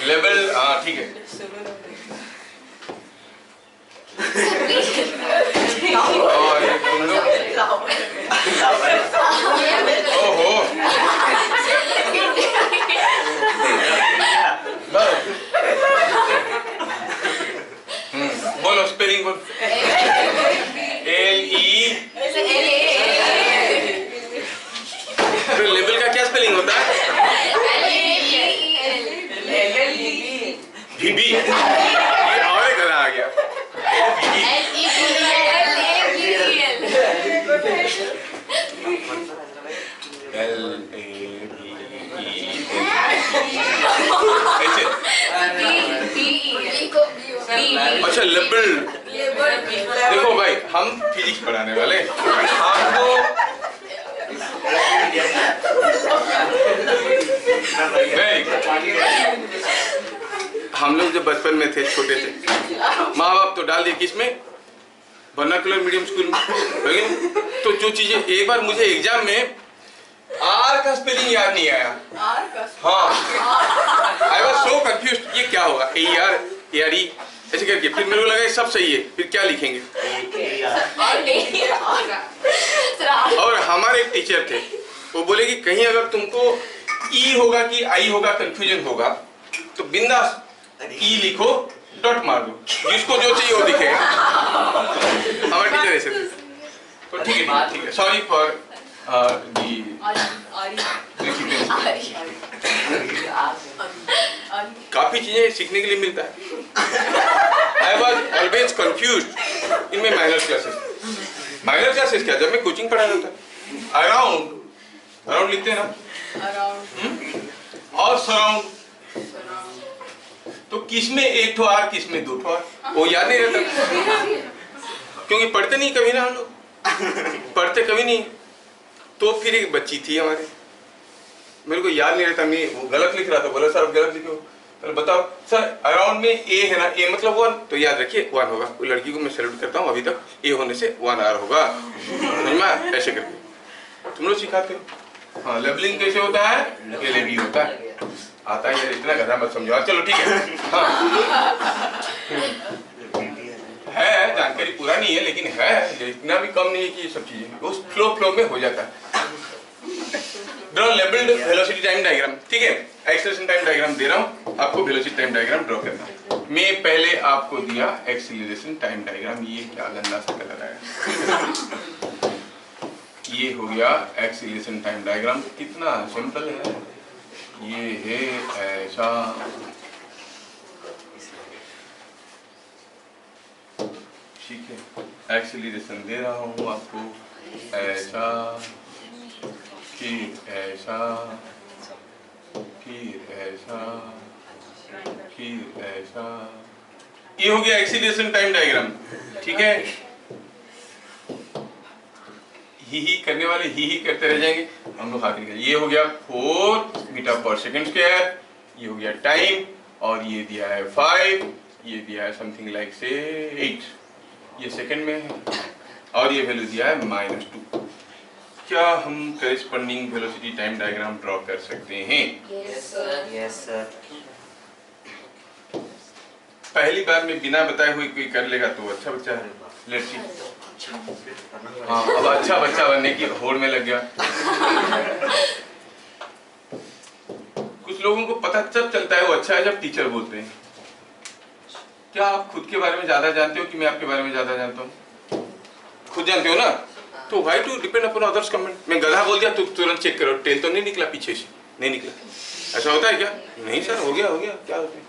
S1: लेबल, हाँ ठीक है। और ये तुम लोग, ओहो, बोलो स्पेलिंग बोल। LE। तो लेबल का क्या स्पेलिंग होता है? VB। ये और एक गला आ गया। अच्छा लेबल। देखो भाई, हम फिजिक्स पढ़ाने वाले, आपको हम लोग जब बचपन में थे, छोटे थे, माँ बाप तो डाल दिए किसमें? वर्नाकुलर मीडियम स्कूल में। तो जो चीजें एक बार मुझे एग्जाम में आर का स्पेलिंग याद नहीं आया। हाँ, आई वॉज सो कंफ्यूज्ड, ये क्या होगा? AR ऐसे करके फिर मेरे को लगा ये सब सही है, फिर क्या लिखेंगे? और हमारे एक टीचर थे, वो बोले कि कहीं अगर तुमको ई होगा कि आई होगा कंफ्यूजन होगा तो बिंदास ई लिखो, डॉट मार दो, जिसको जो चाहिए वो दिखेगा। हमारे टीचर ऐसे थे। तो ठीक है, सॉरी फॉर दी काफी चीजें सीखने के लिए मिलता है। I was always confused in my minor classes. Minor classes क्या, जब मैं कोचिंग पढ़ा रहा था, अराउंड लिखते हैं ना, और सराउंड, तो किसमें एक ठो आर, किसमें दो ठो आर, वो याद नहीं रहता, क्योंकि पढ़ते नहीं कभी ना, हम लोग पढ़ते कभी नहीं। तो फिर एक बच्ची थी हमारे, मेरे को याद नहीं रहता, मैं वो गलत लिख रहा था, बोला सर गलत लिखो। तो बताओ सर, अराउंड में ए है ना, ए मतलब 1, तो याद रखिए 1 होगा। वो लड़की को मैं सैल्यूट करता हूँ, अभी तक ए होने से 1 आर होगा, समझ में? ऐसे करके तुम लोग सिखाते हो। हाँ, लेबलिंग कैसे होता है? LAB होता है। आता है यार, इतना गधा मत समझो। चलो ठीक है। हाँ है, जानकारी पूरा नहीं है लेकिन है, इतना भी कम नहीं है कि ये सब चीजें उस फ्लो में हो जाता है। Draw labelled velocity time diagram, ठीक है? एक्सीलरेशन टाइम डायग्राम दे रहा हूँ आपको, वेलोसिटी टाइम डायग्राम ड्रॉ करना है। मैं पहले आपको दिया एक्सीलरेशन टाइम डायग्राम, ये क्या गंदा सा कलर है, ये हो गया एक्सीलरेशन टाइम डायग्राम। कितना सिंपल है, ये है ऐसा, ठीक है? एक्सीलरेशन दे रहा हूँ आपको, ऐसा, फिर ऐसा, फिर ऐसा, फिर ऐसा। ये हो गया एक्सीलरेशन टाइम डायग्राम, ठीक है? ही करने वाले ही करते रह जाएंगे, हम लोग हाथ निकल। ये हो गया 4 मीटर पर सेकेंड स्क्वायर, ये हो गया टाइम, और ये दिया है 5, ये दिया है समथिंग लाइक से 8, ये सेकंड में है, और ये वैल्यू दिया है -2। क्या हम corresponding velocity time diagram draw कर सकते हैं?
S3: Yes sir.
S1: पहली बार में बिना बताए हुए कोई कर लेगा तो अच्छा बच्चा है। Let's see. हाँ, अब अच्छा बच्चा बनने की होड़ में लग गया। कुछ लोगों को पता तब चलता है वो अच्छा है जब टीचर बोलते हैं। क्या आप खुद के बारे में ज्यादा जानते हो कि मैं आपके बारे में ज्यादा जानता हूँ? खुद जानते हो ना, तो why to depend upon others comment. मैं गधा बोल दिया तो तुरंत चेक करो, टेल तो नहीं निकला पीछे से, नहीं निकला। ऐसा होता है क्या? नहीं सर, हो गया क्या होता है?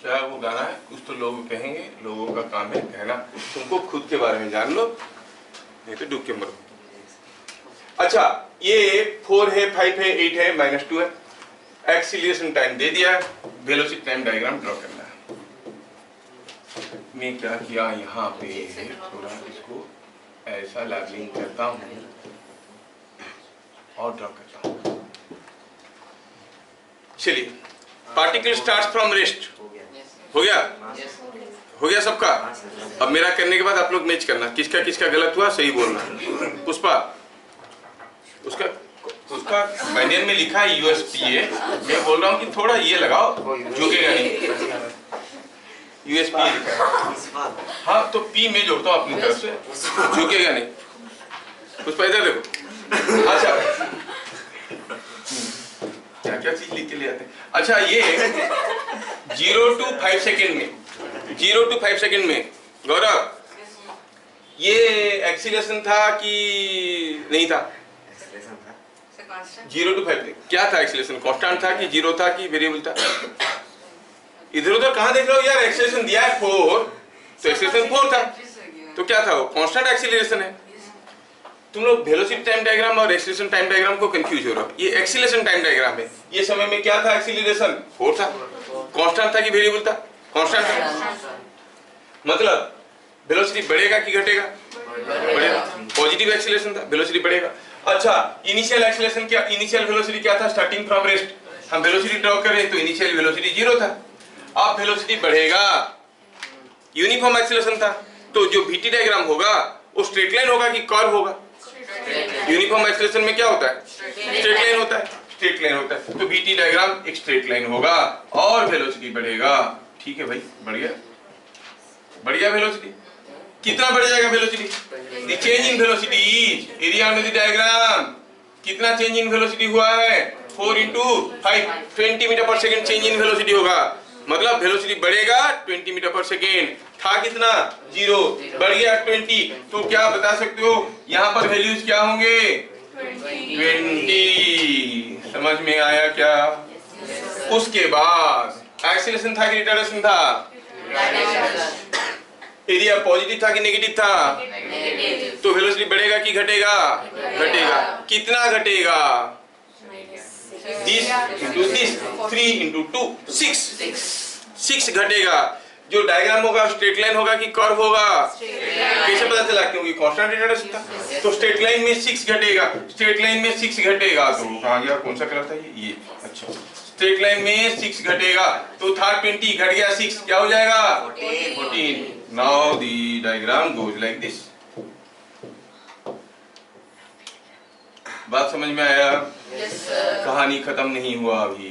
S1: क्या वो गाना है? कुछ तो लोग कहेंगे, लोगों का काम है कहना। तुमको खुद के बारे में जान लो, नहीं तो डूब के मरो। अच्छा, ये 4 है, 5 है, 8 है, -2 है। एक्सीलरेशन टाइम दे दिया है, वेलोसिटी टाइम डायग्राम ड्रॉ करना है। मैं क्या किया यहाँ पे, थोड़ा इसको ऐसा लेवलिंग करता हूँ और ड्रॉ करता हूँ। चलिए, पार्टिकल स्टार्ट्स फ्रॉम रेस्ट। हो गया? हो गया सबका? अब मेरा करने के बाद आप लोग मैच करना, किसका किसका गलत हुआ सही बोलना। पुष्पा, उसका बैनियर में लिखा है USPA, मैं बोल रहा हूँ कि थोड़ा ये लगाओ, झुकेगा नहीं। USPA लिखा है। हाँ, तो P में जोड़ता हूँ अपनी तरफ से, झुकेगा नहीं। पुष्पा इधर देखो। अच्छा, क्या क्या चीज लिख के ले आते हैं। अच्छा, ये 0 to 5 सेकेंड में, 0 to 5 सेकेंड में गौरव, ये एक्सीलरेशन था कि नहीं था? 0 to 5 क्या था एक्सीलरेशन? कांस्टेंट था कि जीरो था कि वेरिएबल था? इधर उधर कहाँ देख रहे हो यार? एक्सीलरेशन दिया है 4, तो एक्सीलरेशन 4 था, तो क्या था वो? कांस्टेंट एक्सीलरेशन है। तुम लोग वेलोसिटी टाइम डायग्राम और एक्सीलरेशन टाइम डायग्राम को कंफ्यूज हो रहा हो। ये एक्सीलरेशन टाइम डायग्राम है। ये समय में क्या था? एक्सीलरेशन 4 था। कांस्टेंट था कि वेरिएबल था? कांस्टेंट था। मतलब वेलोसिटी बढ़ेगा कि घटेगा? बढ़ेगा। पॉजिटिव एक्सीलरेशन था, वेलोसिटी बढ़ेगा। अच्छा, इनिशियल एक्सीलरेशन क्या, इनिशियल वेलोसिटी क्या था? Starting from rest. हम वेलोसिटी ड्रॉ कर रहे हैं तो इनिशियल वेलोसिटी 0 था। अब वेलोसिटी बढ़ेगा, यूनिफॉर्म एक्सीलरेशन था, तो जो VT डायग्राम होगा वो स्ट्रेट लाइन होगा कि कर्व होगा? यूनिफॉर्म एक्सीलरेशन में क्या होता है? स्ट्रेट लाइन होता है, स्ट्रेट लाइन होता है। तो VT डायग्राम एक स्ट्रेट लाइन होगा और वेलोसिटी बढ़ेगा। ठीक है भाई, बढ़ गया, बढ़ गया वेलोसिटी। कितना बढ़ जाएगा velocity? The change in velocity is area under the diagram. कितना चेंज इन वेलोसिटी हुआ है? 4 × 5, 20 metre per second change in velocity होगा। मतलब वेलोसिटी बढ़ेगा 20 मीटर पर सेकेंड। था कितना? 0, बढ़ गया 20। तो क्या बता सकते हो यहाँ पर वैल्यूज क्या होंगे? 20। समझ में आया क्या? उसके बाद एक्सीलरेशन था कि रिटार्डेशन था? एरिया पॉजिटिव था कि नेगेटिव था? तो वेलोसिटी बढ़ेगा कि घटेगा? घटेगा। कितना घटेगा? this into this, 3 into 2, 6 घटेगा। जो डायग्राम होगा स्ट्रेट लाइन होगा कि कर्व होगा? कैसे पता चला? क्योंकि कांस्टेंट रिटार्डेशन था। तो स्ट्रेट लाइन में 6 घटेगा, स्ट्रेट लाइन में 6 घटेगा। तो कहाँ गया? कौन सा कलर था ये? अच्छा, स्ट्रेट लाइन में 6 घटेगा, तो था 20, घट गया 6, क्या हो जाएगा? 14। Now the diagram goes like this. बात समझ में आया? कहानी खत्म नहीं हुआ अभी।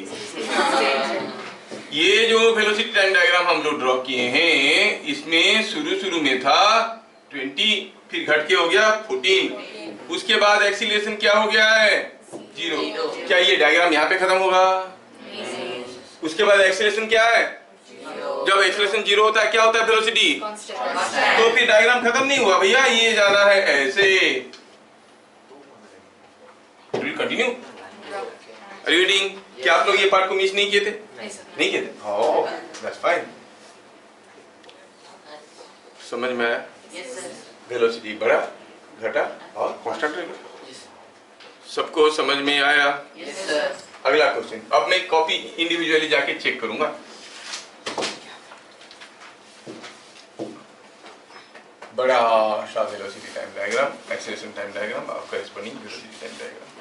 S1: ये जो वेलोसिटी टाइम डायग्राम हम लोग ड्रॉ किए हैं, इसमें शुरू में था 20, फिर घट के हो गया 14। उसके बाद एक्सीलरेशन क्या हो गया है? 0। क्या ये डायग्राम यहाँ पे खत्म होगा? उसके बाद एक्सीलरेशन क्या है? जब एक्सीलरेशन 0 होता है क्या होता है? वेलोसिटी। तो फिर डायग्राम खत्म नहीं हुआ भैया, ये जाना है ऐसे। Continue reading. क्या आप लोग ये पार्ट को मिस नहीं किए थे? नहीं किए थे? ओह, दैट्स फाइन। समझ में आया? वेलोसिटी बढ़ा, घटा और कांस्टेंट रहेगा। सबको समझ में आया? अगला क्वेश्चन। अब मैं कॉपी इंडिविजुअली जाके चेक करूंगा। बड़ा सा velocity time diagram, acceleration time diagram और करेस्पॉन्डिंग वेलोसिटी टाइम डायग्राम।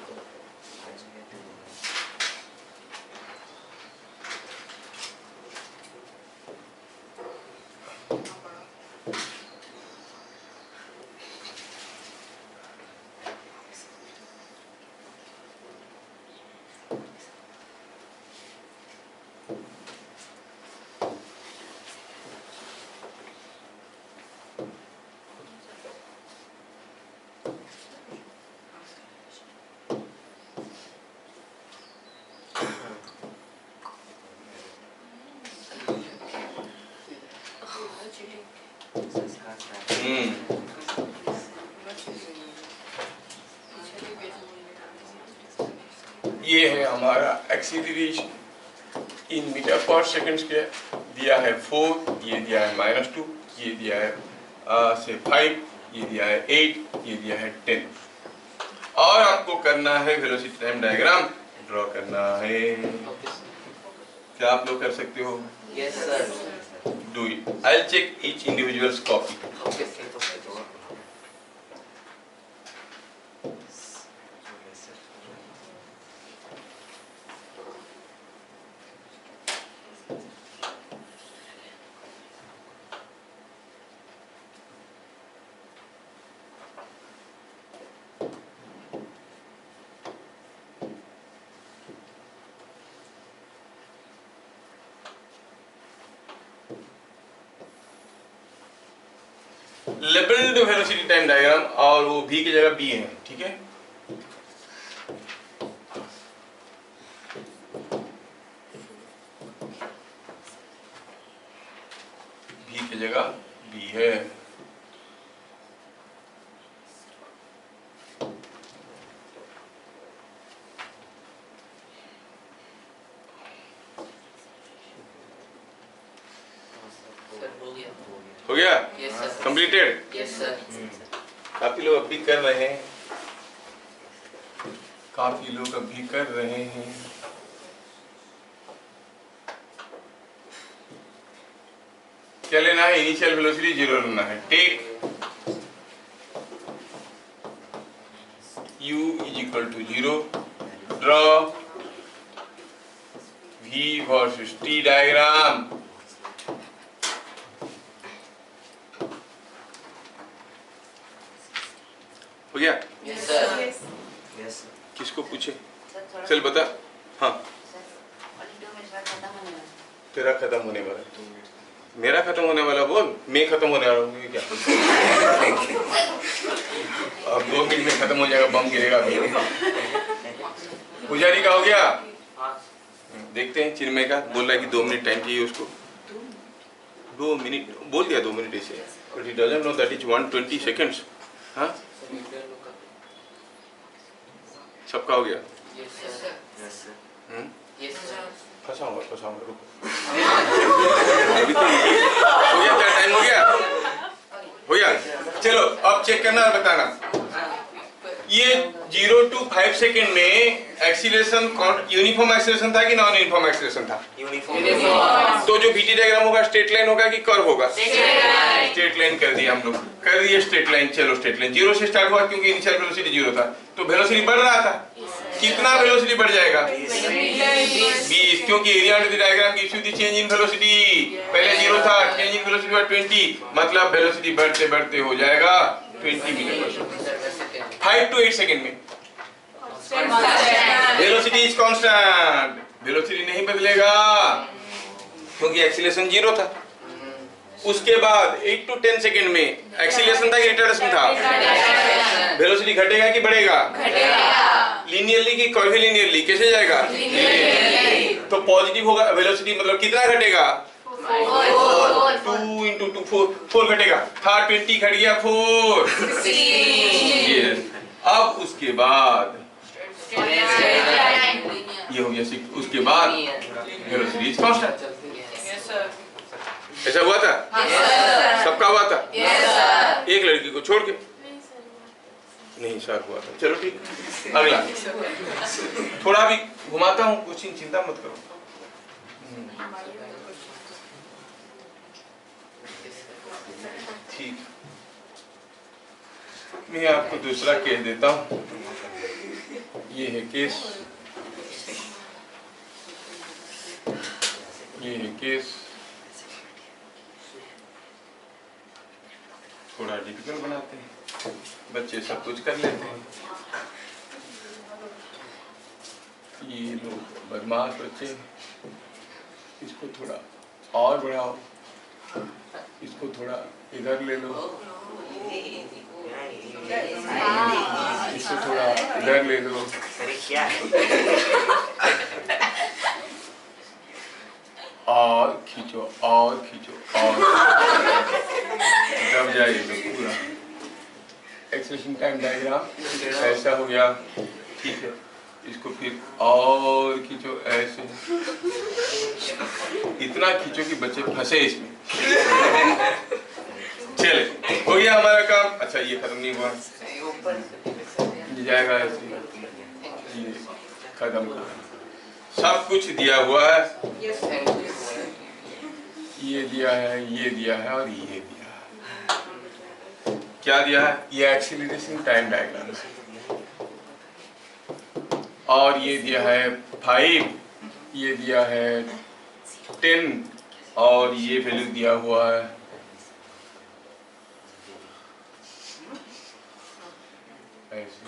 S1: ये है हमारा एक्सीलरेशन इन मीटर पर सेकंड स्क्वायर, दिया है 4, ये दिया है -2, ये दिया है से 5, ये दिया है 8, ये दिया है 10, और आपको करना है वेलोसिटी टाइम डायग्राम ड्रॉ करना है। क्या आप लोग कर सकते हो?
S3: Yes, sir.
S1: Do it. I will check each individuals copy.
S3: Okay.
S1: Labelled velocity time diagram, और वो v की जगह b है, ठीक है। v की जगह b है। हो गया?
S3: Yes, sir.
S1: Completed?
S3: Yes, sir.
S1: काफी लोग अब भी कर रहे हैं, काफी लोग अब भी कर रहे हैं। क्या लेना है? इनिशियल वेलोसिटी 0 लेना है। Take u = 0, draw v versus t diagram. हो गया?
S3: Yes, sir. Yes, sir.
S1: किसको पूछे? चल बता। हाँ, तेरा खत्म होने वाला है। मेरा खत्म होने वाला बोल, मैं खत्म होने वाला हूँ क्या? अब 2 मिनट में खत्म हो जाएगा, बम गिरेगा अभी। पुजारी का हो गया? देखते हैं। चिन्मय का बोल रहा है कि 2 मिनट टाइम चाहिए उसको। 2 मिनट बोल दिया, 2 मिनट ऐसे, but he doesn't know that is 120 seconds. हाँ, सबका हो गया?
S3: Yes, sir. Yes, sir. Yes, sir.
S1: फंसाऊंगा रुको। अभी तो हो गया, क्या टाइम हो गया? हो गया? चलो अब चेक करना और बताना। ये 0 to 5 सेकेंड में एक्सीलरेशन यूनिफॉर्म एक्सीलरेशन था कि नॉन यूनिफॉर्म एक्सीलरेशन था?
S3: Uniform.
S1: तो जो बीटी डायग्राम होगा स्ट्रेट लाइन होगा कि कर्व होगा? स्ट्रेट लाइन कर दिया हम लोग, कर दिए स्ट्रेट लाइन। चलो स्ट्रेट लाइन 0 से स्टार्ट हुआ क्योंकि इनिशियल वेलोसिटी 0 था, तो वेलोसिटी बढ़ रहा था। कितना वेलोसिटी बढ़ जाएगा? 20, क्योंकि area under the diagram gives you the change in velocity. पहले 0 था, चेंज इन वेलोसिटी हुआ 20, मतलब वेलोसिटी बढ़ते बढ़ते हो जाएगा 20 मीटर 5 to 8 सेकेंड में। वेलोसिटी इज कांस्टेंट, वेलोसिटी नहीं बदलेगा क्योंकि एक्सीलरेशन 0 था। उसके बाद 8 to 10 सेकेंड में एक्सीलरेशन था कि रिटार्डेशन था? वेलोसिटी घटेगा कि बढ़ेगा? लीनियरली कि कर्वीलिनियरली? कैसे जाएगा? तो पॉजिटिव होगा वेलोसिटी, मतलब कितना घटेगा? 2 into 2 4 घटेगा। था 20 घट गया 4। Yes. अब उसके बाद ये हो गया 6। उसके बाद वेलोसिटी इज कांस्टेंट। ऐसा हुआ था? सबका हुआ था? एक लड़की को छोड़ के नहीं सर हुआ था। चलो ठीक, अगला थोड़ा भी घुमाता हूँ, कुछ चिंता मत करो। ठीक, मैं आपको दूसरा केस देता हूँ। ये है केस, ये है केस। थोड़ा डिफिकल्ट बनाते हैं, बच्चे सब कुछ कर लेते हैं। ये लोग बदमाश बच्चे, इसको थोड़ा और बढ़ाओ, इसको थोड़ा इधर ले लो, इसको थोड़ा इधर ले लो।
S3: अरे क्या है?
S1: और खींचो और खींचो और दब जाए तो पूरा। एक्सेलेरेशन टाइम डायग्राम ऐसा हो गया, ठीक है। इसको फिर और खींचो ऐसे, इतना खींचो कि बच्चे फंसे इसमें। चले, हो गया हमारा काम। अच्छा ये खत्म नहीं हुआ, ये जाएगा ऐसे, ये खत्म। सब कुछ दिया हुआ है, ये दिया है, ये दिया है और ये दिया है। क्या दिया है? ये एक्सीलरेशन टाइम डायग्राम है। और ये दिया है 5, ये दिया है 10 और ये वैल्यू दिया हुआ है ऐसे।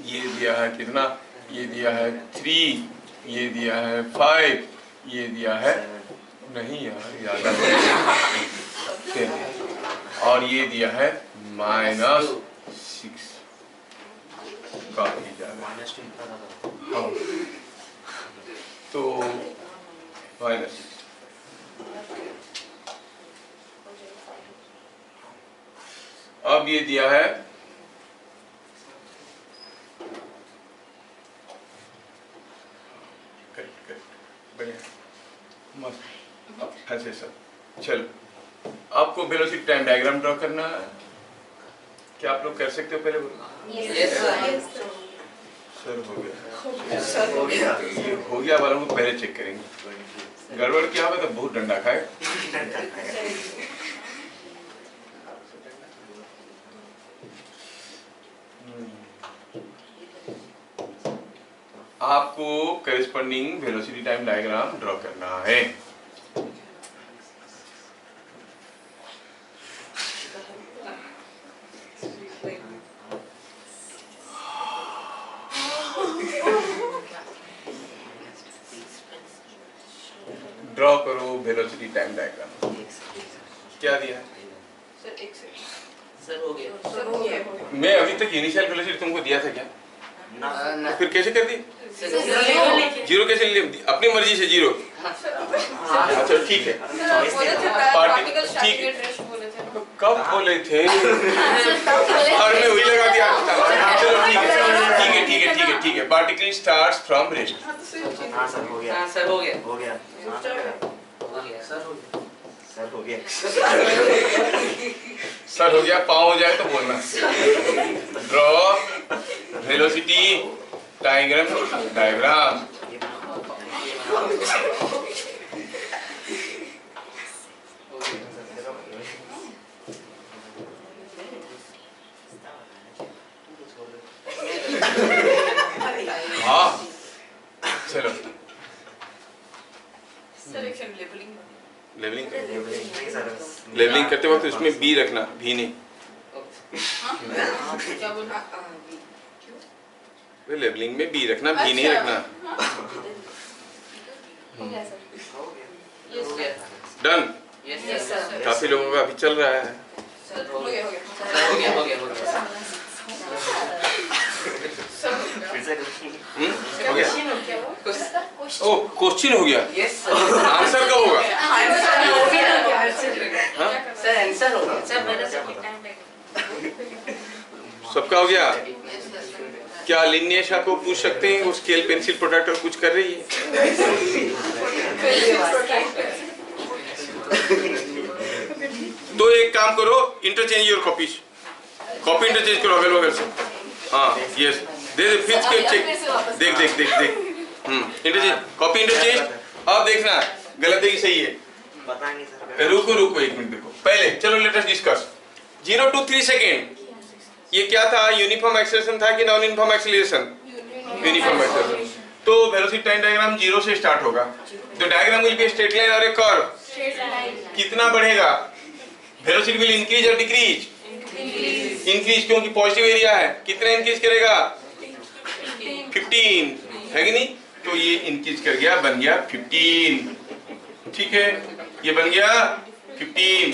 S1: ये दिया है कितना? ये दिया है 3, ये दिया है 5, ये दिया है नहीं यार याद और ये दिया है -6। काफी ज्यादा। हाँ तो -6। अब ये दिया है बढ़िया मस्त। अब फंसे सब। चलो आपको वेलोसिटी टाइम डायग्राम ड्रॉ करना है। क्या आप लोग कर सकते हो? पहले बोलो। सर हो गया, ये हो गया वालों को पहले चेक करेंगे। गड़बड़ क्या होगा तो बहुत डंडा खाए। आपको corresponding velocity time diagram draw करना है। ड्रॉ करो वेलोसिटी टाइम डायग्राम। क्या दिया है?
S3: सर हो गया।
S1: मैं अभी तक इनिशियल वेलोसिटी तुमको दिया था क्या?
S3: ना
S1: फिर कैसे कर दी? जीरो कैसे ले? अपनी मर्जी से जीरो। अच्छा ठीक है, ठीक है। कब बोले थे? और मैं वही लगा दिया। चलो ठीक है, ठीक है, ठीक है, ठीक है, ठीक है। Particle starts from rest.
S3: हाँ सर हो गया।
S4: सर हो गया।
S3: हो गया।
S4: सर हो गया।
S3: सर हो गया।
S1: सर हो गया, पाँव हो जाए तो बोलना। Draw velocity diagram. हाँ चलो लेवलिंग लेवलिंग करते वक्त उसमें बी रखना, भी नहीं। लेवलिंग में बी रखना, भी नहीं रखना। डन। काफी लोगों का अभी चल रहा है। हो गया? ओ क्वेश्चन हो गया, आंसर कब होगा? सबका हो गया? क्या लिनियेशा को पूछ सकते हैं? वो स्केल पेंसिल प्रोडक्ट कुछ कर रही है? तो एक काम करो, interchange your copies. Copy interchange करो अगल बगल से। हाँ यस, दे फिर चेक। देख देख देख देख। Interchange, copy interchange. अब देखना गलत है कि सही है।
S3: पता नहीं सर।
S1: रुको रुको एक मिनट देखो। पहले चलो let us discuss 0 to 3 second ये क्या था, यूनिफॉर्म एक्सेलरेशन था कि non uniform acceleration? Uniform acceleration. तो वेलोसिटी टाइम डायग्राम 0 से स्टार्ट होगा, तो diagram will be straight line और ए कर्व। कितना बढ़ेगा? वेलोसिटी विल इंक्रीज और डिक्रीज? इंक्रीज, क्योंकि पॉजिटिव एरिया है। कितना इंक्रीज करेगा? 15 है कि नहीं? तो ये इंक्रीज कर गया, बन गया 15। ठीक है, ये बन गया 15।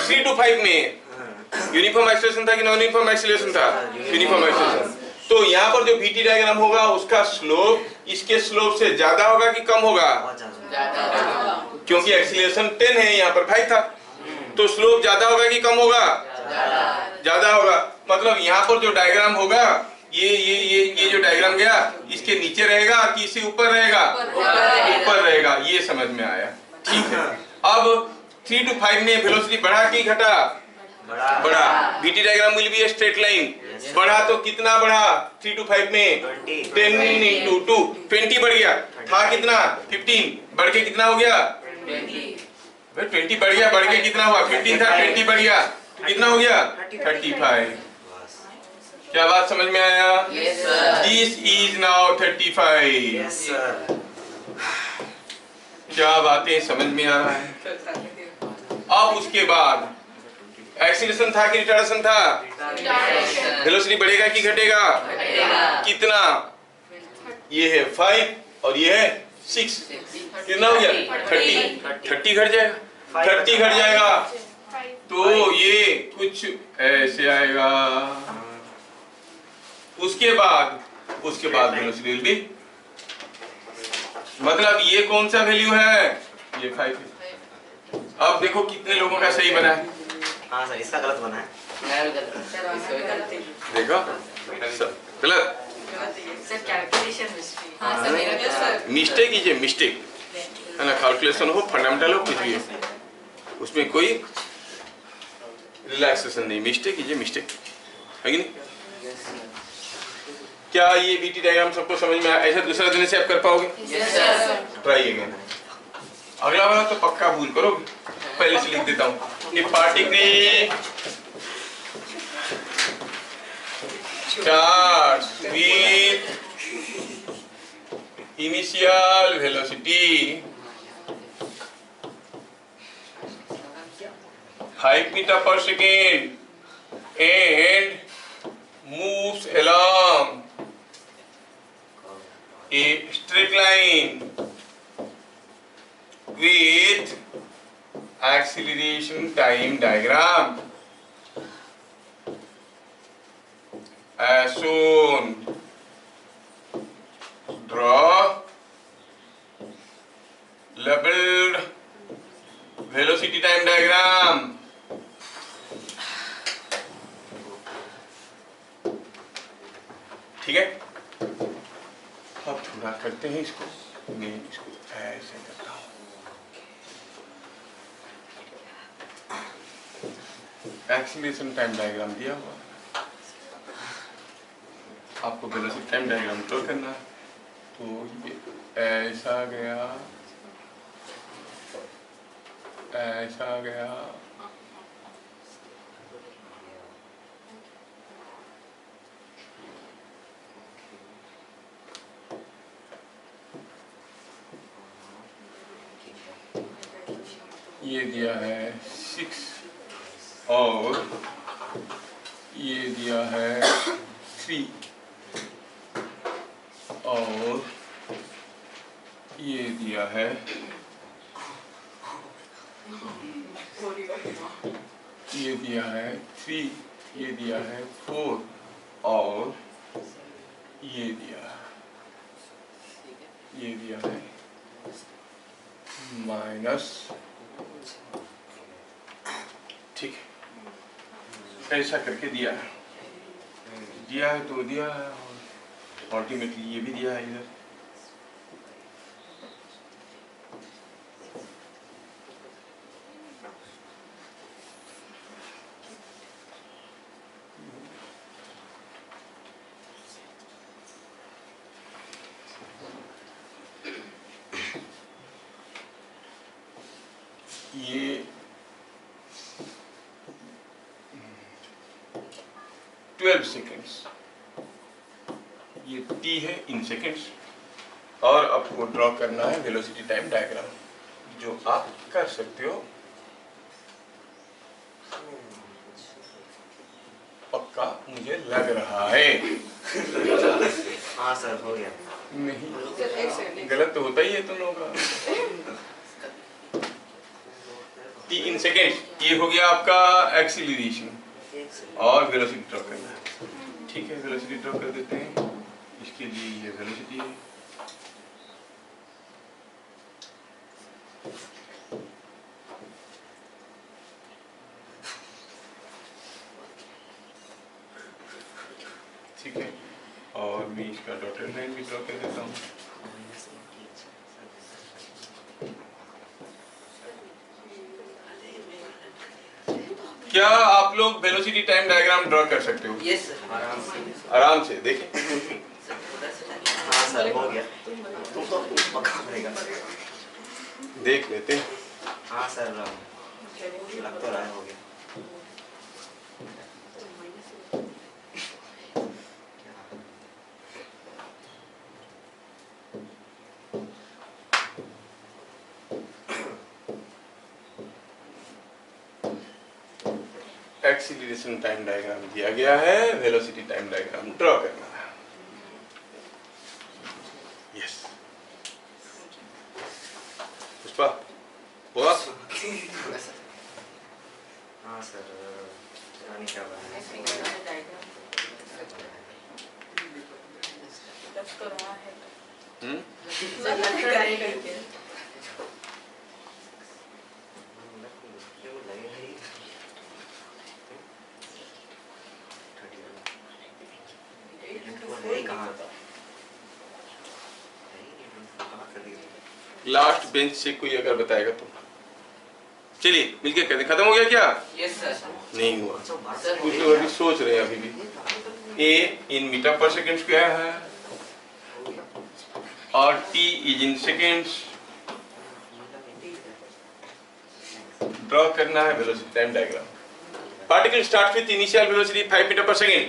S1: 3 to 5 में यूनिफॉर्म एक्सेलरेशन था कि नॉन यूनिफॉर्म एक्सेलरेशन था? Uniform acceleration. तो यहाँ पर जो VT डायग्राम होगा उसका स्लोप इसके स्लोप से ज्यादा होगा कि कम होगा? क्योंकि एक्सेलरेशन 10 है, यहाँ पर 5 था, तो स्लोप ज्यादा होगा कि कम होगा? ज्यादा होगा। मतलब यहाँ पर जो डायग्राम होगा ये जो डायग्राम गया इसके नीचे रहेगा कि इससे ऊपर रहेगा? ऊपर रहेगा। ये समझ में आया? ठीक है। अब 3 to 5 में वेलोसिटी बढ़ा कि घटा? बढ़ा। VT diagram will be a straight line. बढ़ा तो कितना बढ़ा 3 to 5 में? 10 into 2 20 बढ़ गया। था कितना? 15 बढ़ के कितना हो गया? 20 बढ़ गया, बढ़ के कितना हुआ? 15 था, 20 बढ़ गया, कितना हो गया? 35। क्या बात समझ में आया? This is now 35।
S3: Yes sir.
S1: क्या बातें समझ में आ रहा है? अब उसके बाद एक्सीलरेशन था कि रिटार्डेशन था? वेलोसिटी बढ़ेगा कि घटेगा? कितना? ये है 5 और ये है 6, कितना हो गया? 30 घट जाएगा। 30 घट जाएगा तो ये कुछ ऐसे आएगा। उसके बाद वेलोसिटी विल बी, मतलब ये कौन सा वैल्यू है? ये 5 है। अब देखो कितने लोगों का सही बना है।
S3: हाँ सर, इसका गलत बना है।
S4: मैं भी गलत हूँ।
S1: देखो गलत।
S4: Sir calculation mistake.
S2: हाँ सर, मेरा सर
S1: मिस्टेक कीजिए, मिस्टेक है ना, कैलकुलेशन हो, फंडामेंटल हो, कुछ भी हो, उसमें कोई रिलैक्सेशन नहीं। मिस्टेक कीजिए, मिस्टेक है कि नहीं? क्या ये VT डायग्राम सबको समझ में आया? ऐसा दूसरा दिन से आप कर पाओगे? Try again. अगला वाला तो पक्का भूल करोगे। पहले से लिख देता हूँ कि particle starts with initial velocity 5 meter per second and moves along a straight line with acceleration time diagram as shown. Draw labeled velocity time diagram. ठीक है, अब थोड़ा करते हैं इसको। मैं इसको ऐसे करता हूँ। एक्सीलरेशन टाइम डायग्राम दिया हुआ, आपको वेलोसिटी टाइम डायग्राम ड्रॉ करना है। तो ये ऐसा गया, ऐसा गया, ये दिया है 6 और ये दिया है 3 और ये दिया है, ये दिया है 3, ये दिया है 4 और ये दिया है माइनस। ठीक है, ऐसा करके दिया है तो दिया है और अल्टीमेटली ये भी दिया है इधर। ये ट्वेल्व सेकेंड्स, ये t है इन सेकेंड्स, और आपको ड्रॉ करना है वेलोसिटी टाइम डायग्राम, जो आप कर सकते हो पक्का, मुझे लग रहा है।
S3: हाँ सर हो गया।
S1: नहीं, गलत तो होता ही है तुम लोगों का। t इन सेकेंड्स, ये हो गया आपका एक्सीलरेशन और वेलोसिटी ड्रॉ करना है। ठीक है, वेलोसिटी ड्रॉ कर देते हैं। इसके लिए ये वेलोसिटी है, ठीक है, और मैं इसका डॉटेड लाइन भी ड्रॉ कर देता हूँ। क्या आप लोग वेलोसिटी टाइम डायग्राम ड्रॉ कर सकते हो?
S4: यस सर, आराम से।
S1: आराम से देखें।
S3: हाँ सर हो गया। तुम तो पक्का रहेगा।
S1: देख लेते हैं।
S3: हाँ सर लग तो रहा है हो गया।
S1: एक्सीलरेशन टाइम डायग्राम दिया गया है, वेलोसिटी टाइम डायग्राम ड्रॉ करना है। यस पुष्पा बोला।
S3: हाँ सर रानी क्या बात है।
S1: हम्म, लास्ट बेंच से कोई अगर बताएगा तो चलिए मिलके कहते खत्म हो गया क्या?
S4: Yes sir.
S1: नहीं हुआ,
S4: सर
S1: कुछ लोग अभी सोच रहे हैं अभी भी। A in metre per second square है और t is in seconds. Draw करना है velocity time diagram. Particle start with initial velocity 5 metre per second,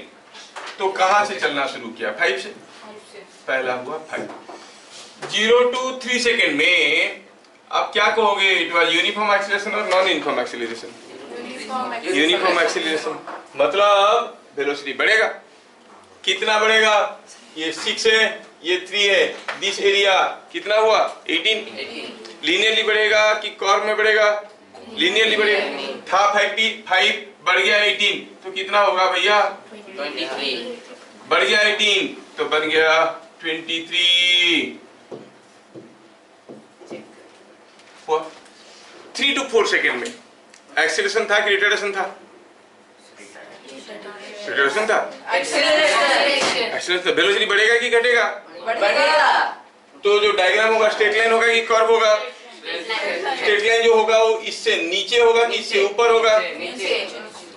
S1: तो कहां से चलना शुरू किया? 5 से। पहला हुआ 5। 0 to 3 सेकेंड में आप क्या कहोगे? इट वाज यूनिफॉर्म एक्सीलरेशन और non uniform acceleration? Uniform acceleration, मतलब वेलोसिटी बढ़ेगा। कितना बढ़ेगा? ये 6 है, ये 3 है, दिस एरिया कितना हुआ? 18। लीनियरली बढ़ेगा कि कर्व में बढ़ेगा? लीनियरली बढ़ेगा। था 5 बढ़ गया 18, तो कितना होगा भैया?
S4: 23।
S1: बढ़ गया 18 तो बन गया 23। 3 to 4 सेकेंड में एक्सीलरेशन था कि रिटार्डेशन था? रिटार्डेशन था। एक्सीलरेशन था। वेलोसिटी बढ़ेगा कि घटेगा?
S4: बढ़ेगा।
S1: तो जो डायग्राम होगा स्ट्रेट लाइन होगा कि कर्व होगा? स्ट्रेट लाइन जो होगा वो इससे नीचे होगा कि इससे ऊपर होगा?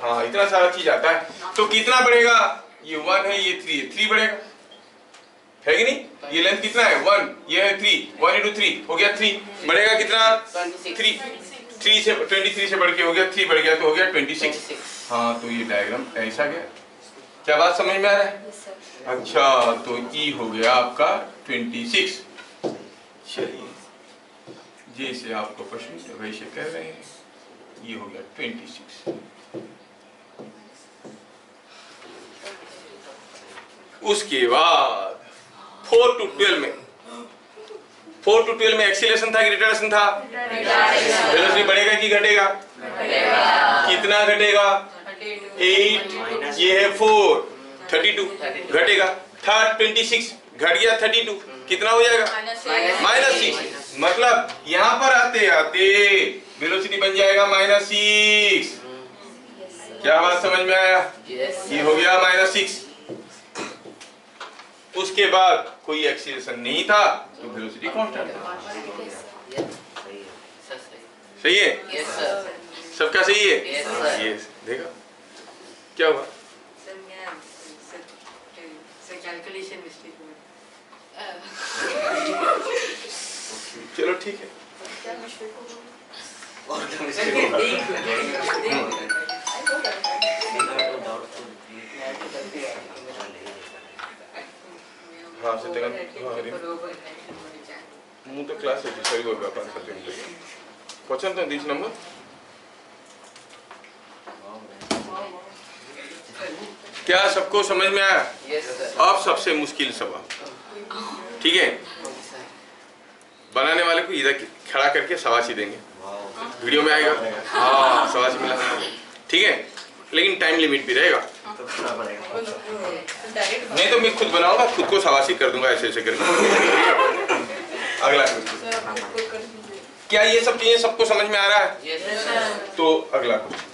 S1: हाँ, इतना सारा चीज आता है। तो कितना बढ़ेगा? ये 1 है, ये 3 है, 3 बढ़ेगा, है कि नहीं? ये लेंथ कितना है? 1, ये है 3, 1 into 3 हो गया 3। बढ़ेगा कितना? 3 से 23 से बढ़ के हो गया 3 बढ़ गया तो हो गया 26। हाँ, तो ये डायग्राम ऐसा गया। क्या बात समझ में आ रहा है? अच्छा, तो ई हो गया आपका 26। चलिए, जैसे आपको प्रश्न वैसे कह रहे हैं, ये हो गया 26। उसके बाद 4 to 12 में एक्सीलरेशन था कि रिटार्डेशन था? वेलोसिटी बढ़ेगा कि घटेगा? कितना घटेगा? 8, ये है 4, 32 घटेगा। था 26, घट गया 32, कितना हो जाएगा? -6। मतलब यहाँ पर आते आते वेलोसिटी बन जाएगा -6। क्या बात समझ में आया? ये हो गया -6। उसके बाद कोई एक्सीलरेशन नहीं था तो वेलोसिटी कांस्टेंट था। सही है?
S4: Yes sir.
S1: सबका सही है?
S4: Yes, sir.
S1: Yes, देखा क्या हुआ?
S4: सर कैलकुलेशन मिस्टेक हुआ।
S1: चलो ठीक है।
S3: और
S4: Okay,
S3: केमिस्ट्री
S4: take.
S1: हाँ सत्यकाम हाँ हरि ମୁଁ ତ କ୍ଲାସ୍ ଅଛି ସରିବ ଏବେ 5-7 ମିନିଟ୍ क्वेश्चन तो 20 नंबर क्या सबको समझ में आया?
S4: Yes, sir.
S1: अब सबसे मुश्किल सवाल, ठीक है? बनाने वाले को इधर खड़ा करके शाबाशी देंगे, वीडियो में आएगा। हाँ शाबाशी मिला, ठीक है? लेकिन टाइम लिमिट भी रहेगा, नहीं तो मैं खुद बनाऊंगा, खुद को शाबाशी कर दूंगा ऐसे ऐसे करके। अगला क्वेश्चन, क्या ये सब चीजें सबको समझ में आ रहा है?
S4: Yes, sir.
S1: तो अगला क्वेश्चन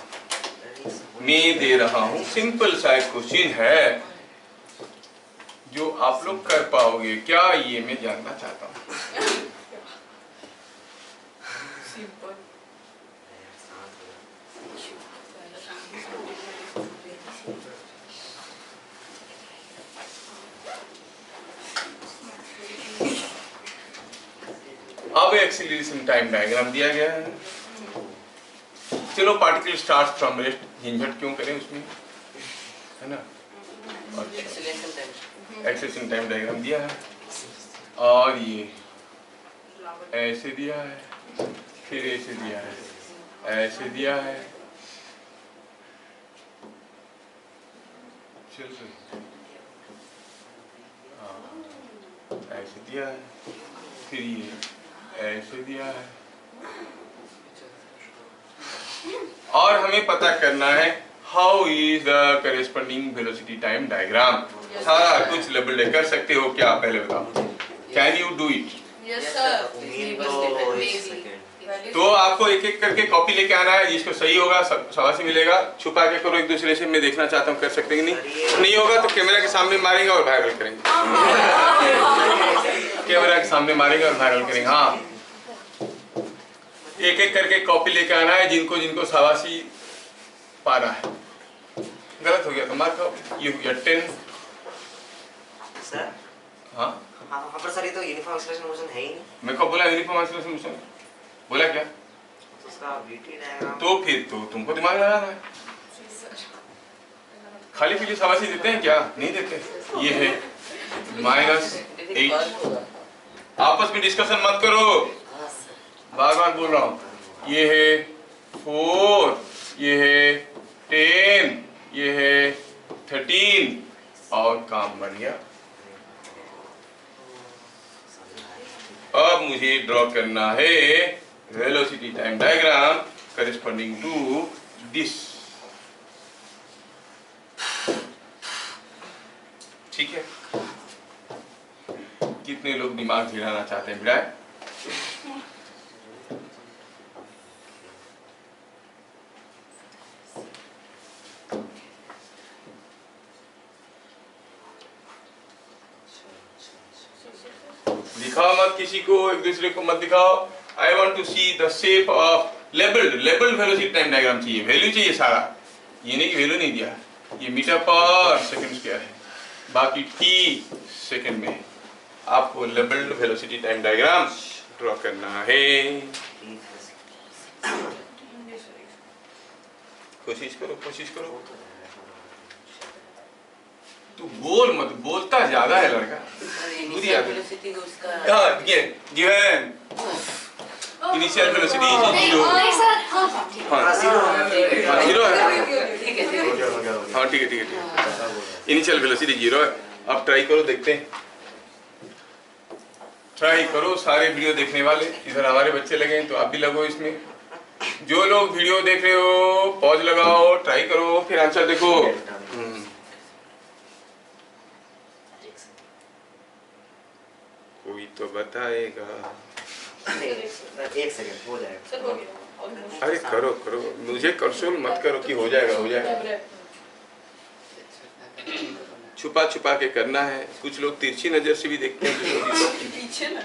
S1: मैं दे रहा हूं, सिंपल सा एक क्वेश्चन है जो आप लोग कर पाओगे क्या, ये मैं जानना चाहता हूं। अब एक्सीलरेशन टाइम डायग्राम दिया गया है, चलो पार्टिकल स्टार्ट फ्रॉम रेस्ट, झंझट क्यों करें उसमें, है ना?
S4: Acceleration time.
S1: Acceleration time diagram दिया है और ये ऐसे दिया है, फिर ऐसे दिया है, ऐसे दिया है, चल ऐसे दिया है, फिर ये ऐसे दिया है, और हमें पता करना है how is the corresponding velocity time diagram. सारा कुछ लेबल कर सकते हो क्या, पहले बताओ, can you do it?
S2: Yes, sir.
S1: तो आपको एक एक करके कॉपी लेके आना है, जिसको सही होगा शाबाशी मिलेगा। छुपा के करो एक दूसरे से, मैं देखना चाहता हूँ कर सकते कि नहीं होगा तो कैमरा के सामने मारेंगे और वायरल करेंगे। कैमरा के सामने मारेंगे और वायरल करेंगे। हाँ एक एक करके कॉपी लेके आना है, जिनको जिनको शाबाशी पाना है। गलत हो गया तो मार्क ये हो गया 10।
S3: सर
S1: हाँ
S3: हाँ पर सर ये तो यूनिफॉर्म एक्सेलरेशन मोशन है ही नहीं,
S1: मैं कब बोला यूनिफॉर्म एक्सेलरेशन मोशन, बोला क्या?
S3: तो उसका VT डायग्राम
S1: तो फिर तो तुमको दिमाग लगाना है, खाली के लिए शाबाशी देते हैं क्या? नहीं देते। ये है -8, आपस में डिस्कशन मत करो, बार बार बोल रहा हूँ। ये है 4, ये है 10, ये है 13 और काम बन गया। अब मुझे ड्रॉ करना है velocity time diagram corresponding to this, ठीक है? कितने लोग दिमाग हिलाना चाहते हैं भिड़ाए? दिखाओ मत किसी को, एक दूसरे को मत दिखाओ। I want to see the shape of labelled velocity time diagram चाहिए, वैल्यू चाहिए सारा, ये नहीं कि वैल्यू नहीं दिया। ये मीटर पर सेकंड क्या है, बाकी टी सेकंड में आपको labelled velocity time diagram draw करना है। कोशिश करो। तू बोल मत, बोलता ज्यादा है लड़का।
S4: Initial velocity को उसका
S1: हाँ गिवन इनिशियल वेलोसिटी इज 0।
S2: नहीं सर, हाँ
S1: हाँ जीरो है।
S4: ठीक है
S1: हाँ ठीक है। इनिशियल वेलोसिटी 0 है। अब ट्राई करो, देखते हैं। ट्राई करो सारे वीडियो देखने वाले, इधर हमारे बच्चे लगे हैं तो आप भी लगो इसमें। जो लोग वीडियो देख रहे हो पॉज लगाओ, ट्राई करो, फिर आंसर देखो। कोई तो बताएगा।
S3: एक सेकंड हो जाएगा
S5: सर हो गया।
S1: अरे करो, मुझे कंसोल मत करो कि हो जाएगा। छुपा के करना है। कुछ लोग तिरछी नजर से भी देखते हैं।
S5: पीछे ना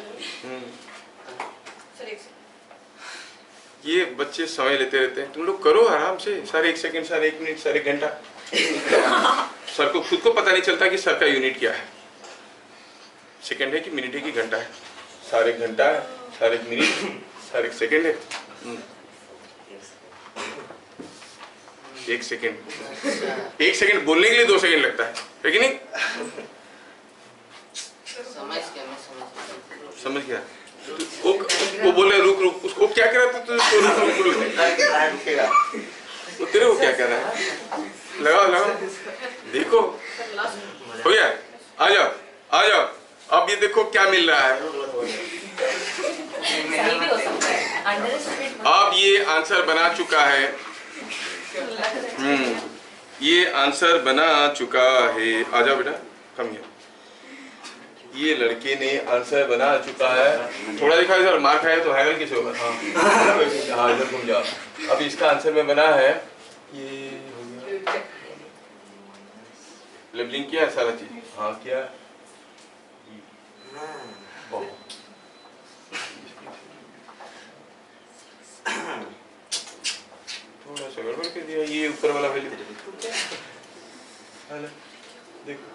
S5: सर, एक सेकंड।
S1: ये बच्चे समय लेते रहते हैं। तुम लोग करो आराम से, सारे 1 सेकंड, सारे 1 मिनट, सारे घंटा। सर को खुद को पता नहीं चलता कि सर का यूनिट क्या है, सेकंड है कि मिनट है कि घंटा है। सारे घंटा है, सारे मिनट, सारे सेकंड है। 1 सेकंड 1 सेकंड बोलने के लिए 2 सेकंड लगता है कि नहीं?
S4: समझ गया, मैं समझ
S1: समझ गया? वो बोले रुक उसको क्या कह रहा था तू?
S3: रुकेगा।
S1: वो तेरे को क्या कह रहा है? लगाओ देखो हो गया। आ जाओ अब ये देखो क्या मिल रहा है।
S2: सही भी हो सकता है, अंडर एस्टिमेट
S1: अब ये आंसर बना चुका है। ये आंसर बना चुका है। आ जाओ बेटा, कम हियर। ये लड़के ने आंसर बना चुका है। थोड़ा दिखा इधर, मार खाया तो हैगल किसे होगा? हाँ इधर घूम जाओ। अब इसका आंसर में बना है, ये हो गया। लेबलिंग किया है सारा चीज? हाँ किया। थोड़ा सा गड़बड़ कर दिया। ये ऊपर वाला वैल्यू देखो।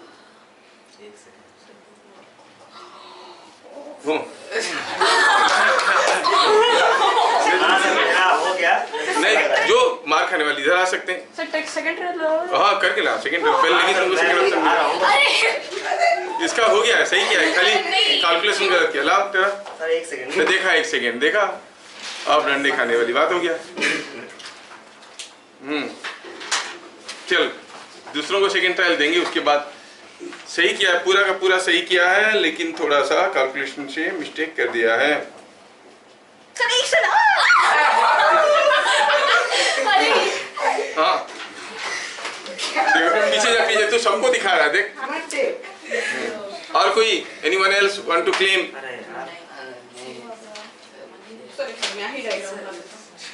S3: हो गया।
S1: नहीं, जो मार खाने वाली इधर आ सकते हैं।
S5: Sir second row.
S1: हाँ करके ला सेकंड रो पहले, लेकिन तुमको सेकंड ऑप्शन मिला। इसका हो गया है, सही किया है, खाली कैलकुलेशन गलत किया। ला तेरा
S3: सर 1 सेकंड।
S1: देखा 1 सेकंड देखा। अब डंडे खाने वाली बात हो गया। चल दूसरों को सेकंड ट्रायल देंगे, उसके बाद सही किया है, पूरा का पूरा सही किया है, लेकिन थोड़ा सा कैलकुलेशन से मिस्टेक कर दिया है। हाँ पीछे तू सबको दिखा रहा है, देख। और कोई anyone else want to claim?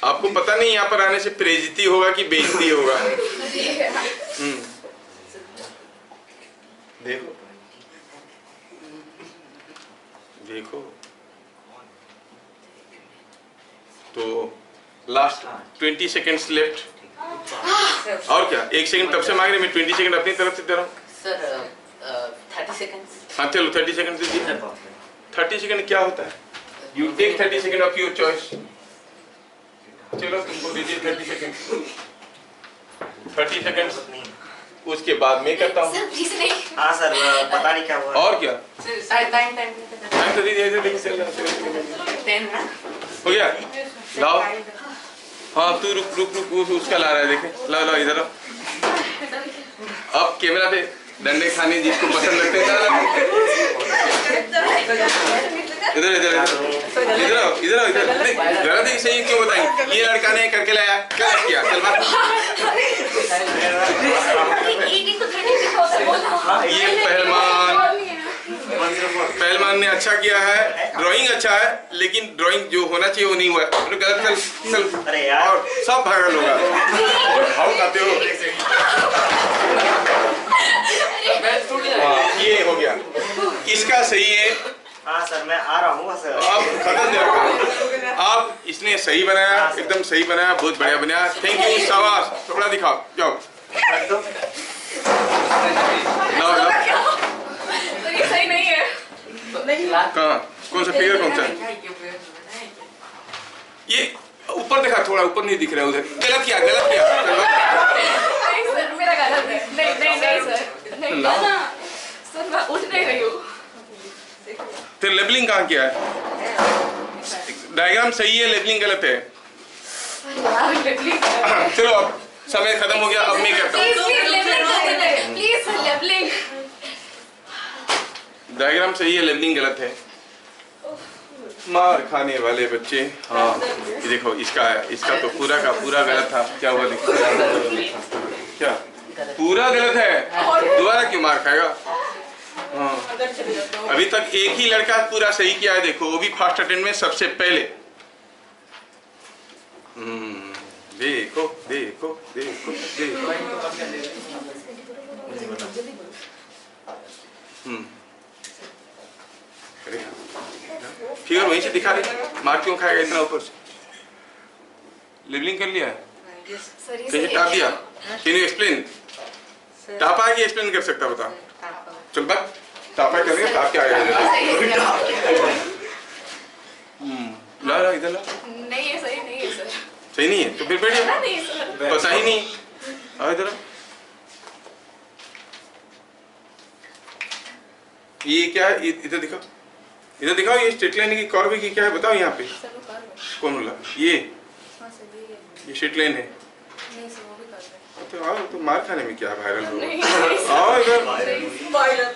S1: आपको पता नहीं यहाँ पर आने से प्रेजिती होगा कि बेइज्जती होगा? देखो तो लास्ट 20 सेकेंड्स लेफ्ट। और क्या 1 सेकंड तब से मांग रहे, मैं 20 सेकंड अपनी तरफ से दे रहा हूँ।
S4: Sir 30 seconds.
S1: हाँ चलो 30 सेकंड दीजिए। 30 सेकंड क्या होता है? You take 30 second of your choice. चलो तुमको दीजिए 30 सेकंड। 30 सेकंड उसके बाद मैं करता हूँ।
S2: सर प्लीज नहीं।
S3: हाँ सर पता नहीं क्या हुआ।
S1: और क्या
S4: टाइम
S1: टाइम तो दीजिए, ऐसे देखिए चल रहा
S4: 10 ना।
S1: हो गया। लाओ हाँ तू रुक उसका ला रहा है, देखे लाओ इधर आओ। अब कैमरा पे डंडे खाने जिसको पसंद लगते हैं इधर गलत ही सही क्यों बताएंगे? ये लड़का ने करके लाया, क्या किया? चल बात। ये पहलवान ने अच्छा किया है, ड्राइंग अच्छा है, लेकिन ड्राइंग जो होना चाहिए वो नहीं हुआ। तो गलत चल
S3: अरे यार
S1: और सब भागल होगा। हाउ खाते हो? हाँ ये हो गया, इसका सही है।
S3: हाँ सर मैं आ रहा हूँ सर।
S1: अब खत्म दिया। अब इसने सही बनाया, एकदम सही बनाया, बहुत बढ़िया बनाया। थैंक यू, शाबाश। थोड़ा दिखाओ, जाओ लाओ।
S5: ये सही नहीं है।
S1: कहाँ कौन सा फिगर कौन सा है? ये ऊपर देखा, थोड़ा ऊपर नहीं दिख रहा है, उधर गलत किया।
S5: नहीं सर मेरा गलत है। नहीं सर नहीं ना सर, मैं उठ नहीं रही हूँ।
S1: तेरे लेबलिंग कहाँ किया है? डायग्राम सही है, लेबलिंग गलत है। चलो अब समय खत्म हो गया, अब मैं करता हूँ।
S5: Please labelling.
S1: डायग्राम सही है, लेबलिंग गलत है। मार खाने वाले बच्चे। हाँ ये देखो, इसका तो पूरा का पूरा गलत था। क्या हुआ देखो, क्या पूरा गलत है? दोबारा क्यों मार खाएगा? हाँ अभी तक एक ही लड़का पूरा सही किया है, देखो वो भी फर्स्ट अटेम्प्ट में सबसे पहले। देखो देखो देखो देखो। फिगर वहीं से दिखा रहे, मार क्यों खाएगा इतना ऊपर से? लेबलिंग कर लिया है, कहीं टाप दिया? Can you explain? टापा है कि एक्सप्लेन कर सकता? बता चल बात। टापा करेंगे, टाप क्या आएगा? ला इधर ला।
S5: नहीं है, सही नहीं है सर।
S1: सही नहीं है तो फिर बैठिए।
S5: नहीं सर।
S1: पता ही नहीं, आओ इधर। ये क्या है? इधर दिखाओ, इधर दिखाओ। ये स्ट्रेट लाइन की कर्व की क्या है बताओ यहाँ पे।
S5: सर वो कर्व है।
S1: कौन बोला? ये
S5: हाँ सर
S1: ये स्ट्रेट लाइन है।
S5: नहीं सर वो भी कर्व है।
S1: तो आओ, तो मार खाने में क्या वायरल हो।
S5: नहीं
S1: आओ इधर,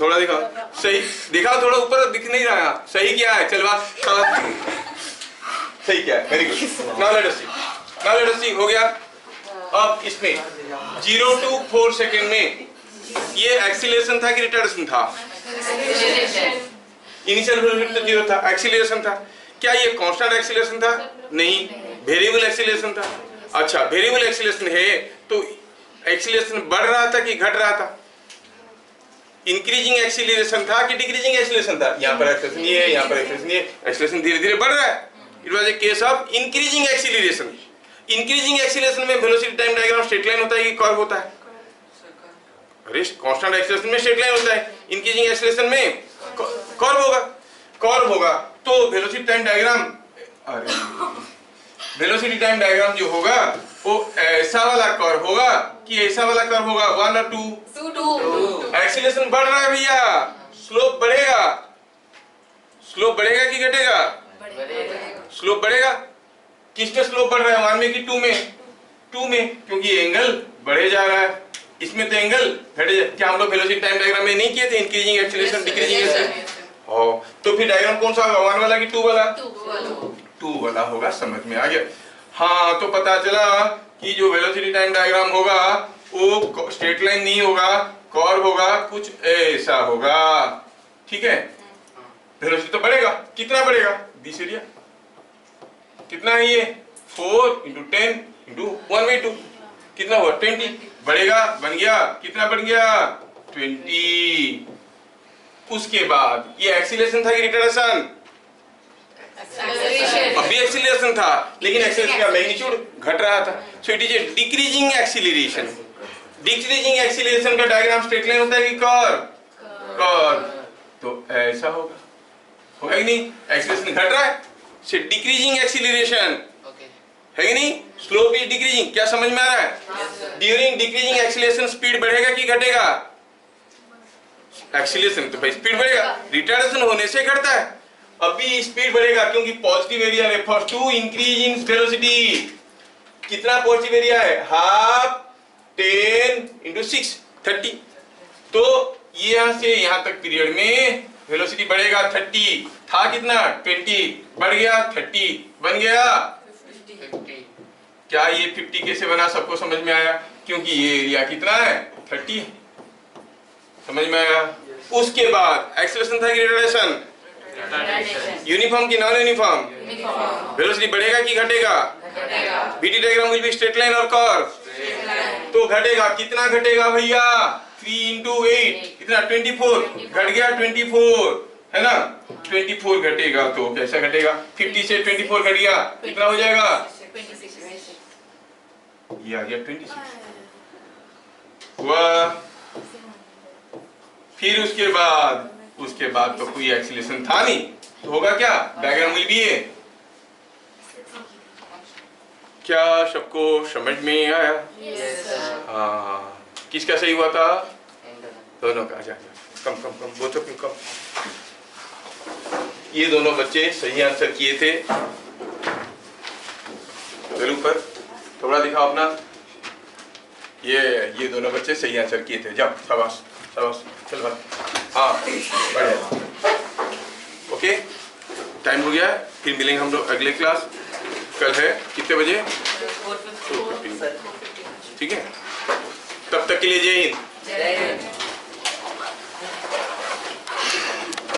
S1: थोड़ा दिखाओ। सही दिखाओ, थोड़ा ऊपर दिख नहीं रहा। सही क्या है? चल बात सही क्या है? Very good. Now let us see, now let us see. हो गया। अब इसमें 0 to 4 सेकंड में ये एक्सीलरेशन था कि रिटार्डेशन था? इनिशियल वेलोसिटी तो 0 था, एक्सीलरेशन था। क्या ये कांस्टेंट एक्सीलरेशन था? नहीं, वेरिएबल एक्सीलरेशन था। अच्छा, वेरिएबल एक्सीलरेशन है तो एक्सीलरेशन बढ़ रहा था कि घट रहा था? इंक्रीजिंग एक्सीलरेशन था कि डिक्रीजिंग एक्सीलरेशन था? यहाँ पर एक्सीलरेशन ये है, यहाँ पर एक्सीलरेशन ये, एक्सीलरेशन धीरे धीरे बढ़ रहा है। It was a case of increasing acceleration. Increasing acceleration में velocity time diagram straight line होता है कि कर्व होता है? अरे कांस्टेंट एक्सीलरेशन में स्ट्रेट लाइन होता है, इंक्रीजिंग एक्सीलरेशन में कर्व होगा। कर्व होगा तो वेलोसिटी टाइम डायग्राम, अरे वेलोसिटी टाइम डायग्राम जो होगा वो ऐसा वाला कर्व होगा कि ऐसा वाला कर्व होगा? 1 और 2? एक्सीलरेशन बढ़ रहा है भैया, स्लोप बढ़ेगा। स्लोप बढ़ेगा कि घटेगा? स्लोप बढ़ेगा। किस में स्लोप बढ़ रहा है, 1 में कि 2 में? 2 में, क्योंकि ये एंगल बढ़े जा रहा है। इसमें तो एंगल घटे जा। क्या हम लोग वेलोसिटी टाइम डायग्राम में नहीं किए थे इंक्रीजिंग एक्सीलरेशन डिक्रीजिंग एक्सीलरेशन? तो फिर डायग्राम कौन सा होगा, 1 वाला कि 2 वाला? 2 वाला होगा। समझ में आ गया। हाँ, तो पता चला कि जो वेलोसिटी टाइम डायग्राम होगा वो स्ट्रेट लाइन नहीं होगा, कर्व होगा, कुछ ऐसा होगा। ठीक है, वेलोसिटी तो बढ़ेगा। कितना बढ़ेगा? 20 एरिया। कितना है ये? 4 × 10 × 1/2 कितना हुआ? 20 बढ़ेगा। बन गया कितना? बन गया 20। उसके बाद ये एक्सीलरेशन था कि रिटार्डेशन? अभी एक्सीलरेशन था, लेकिन एक्सीलरेशन का मैग्नीट्यूड घट रहा था। सो it is a decreasing acceleration. Decreasing acceleration का डायग्राम स्ट्रेट लाइन होता है कि कर्व? कर्व। तो ऐसा होगा, होगा कि नहीं? एक्सीलरेशन घट रहा है, से डिक्रीजिंग एक्सीलरेशन है कि नहीं? Slope is decreasing. क्या समझ में आ रहा है? ड्यूरिंग डिक्रीजिंग एक्सीलरेशन स्पीड बढ़ेगा कि घटेगा? एक्सीलरेशन तो भाई स्पीड बढ़ेगा, रिटार्डेशन होने से घटता है। अभी स्पीड बढ़ेगा क्योंकि positive area refers to increase in velocity. कितना पॉजिटिव एरिया है? हाफ 10 × 6 30। तो यहां से यहां तक पीरियड में वेलोसिटी बढ़ेगा 30। था कितना? 20 बढ़ गया 30 बन गया
S4: 50।
S1: क्या ये 50 कैसे बना? सबको समझ में आया? क्योंकि ये एरिया कितना है? 30। समझ में आया? उसके बाद एक्सीलरेशन था कि रिटार्डेशन? यूनिफॉर्म की नॉन यूनिफॉर्म? वेलोसिटी बढ़ेगा कि घटेगा? BT diagram will be straight line और कर्व? तो घटेगा। कितना घटेगा भैया? 3 × 8 कितना? 24 घट गया 24 है ना? 24 घटेगा तो कैसा घटेगा? 50 से 24 घट गया, कितना हो जाएगा? ये आ गया 26 हुआ। फिर उसके बाद तो कोई एक्सीलरेशन था नहीं, तो होगा क्या? डायग्राम विल बी ए। क्या सबको समझ में आया? हाँ, किसका सही हुआ था? दोनों का। आजा कम कम कम, बोथो क्यों कम। ये दोनों बच्चे सही आंसर किए थे। जरूर पर थोड़ा दिखाओ अपना। ये दोनों बच्चे सही आंसर किए थे। जाओ, शाबाश शाबाश, चल भाई। हाँ बढ़िया। ओके, टाइम हो गया। फिर मिलेंगे हम लोग अगले क्लास। कल है कितने बजे?
S4: 4:50।
S1: ठीक है, तब तक के लिए जय हिंद।
S4: जय हिंद।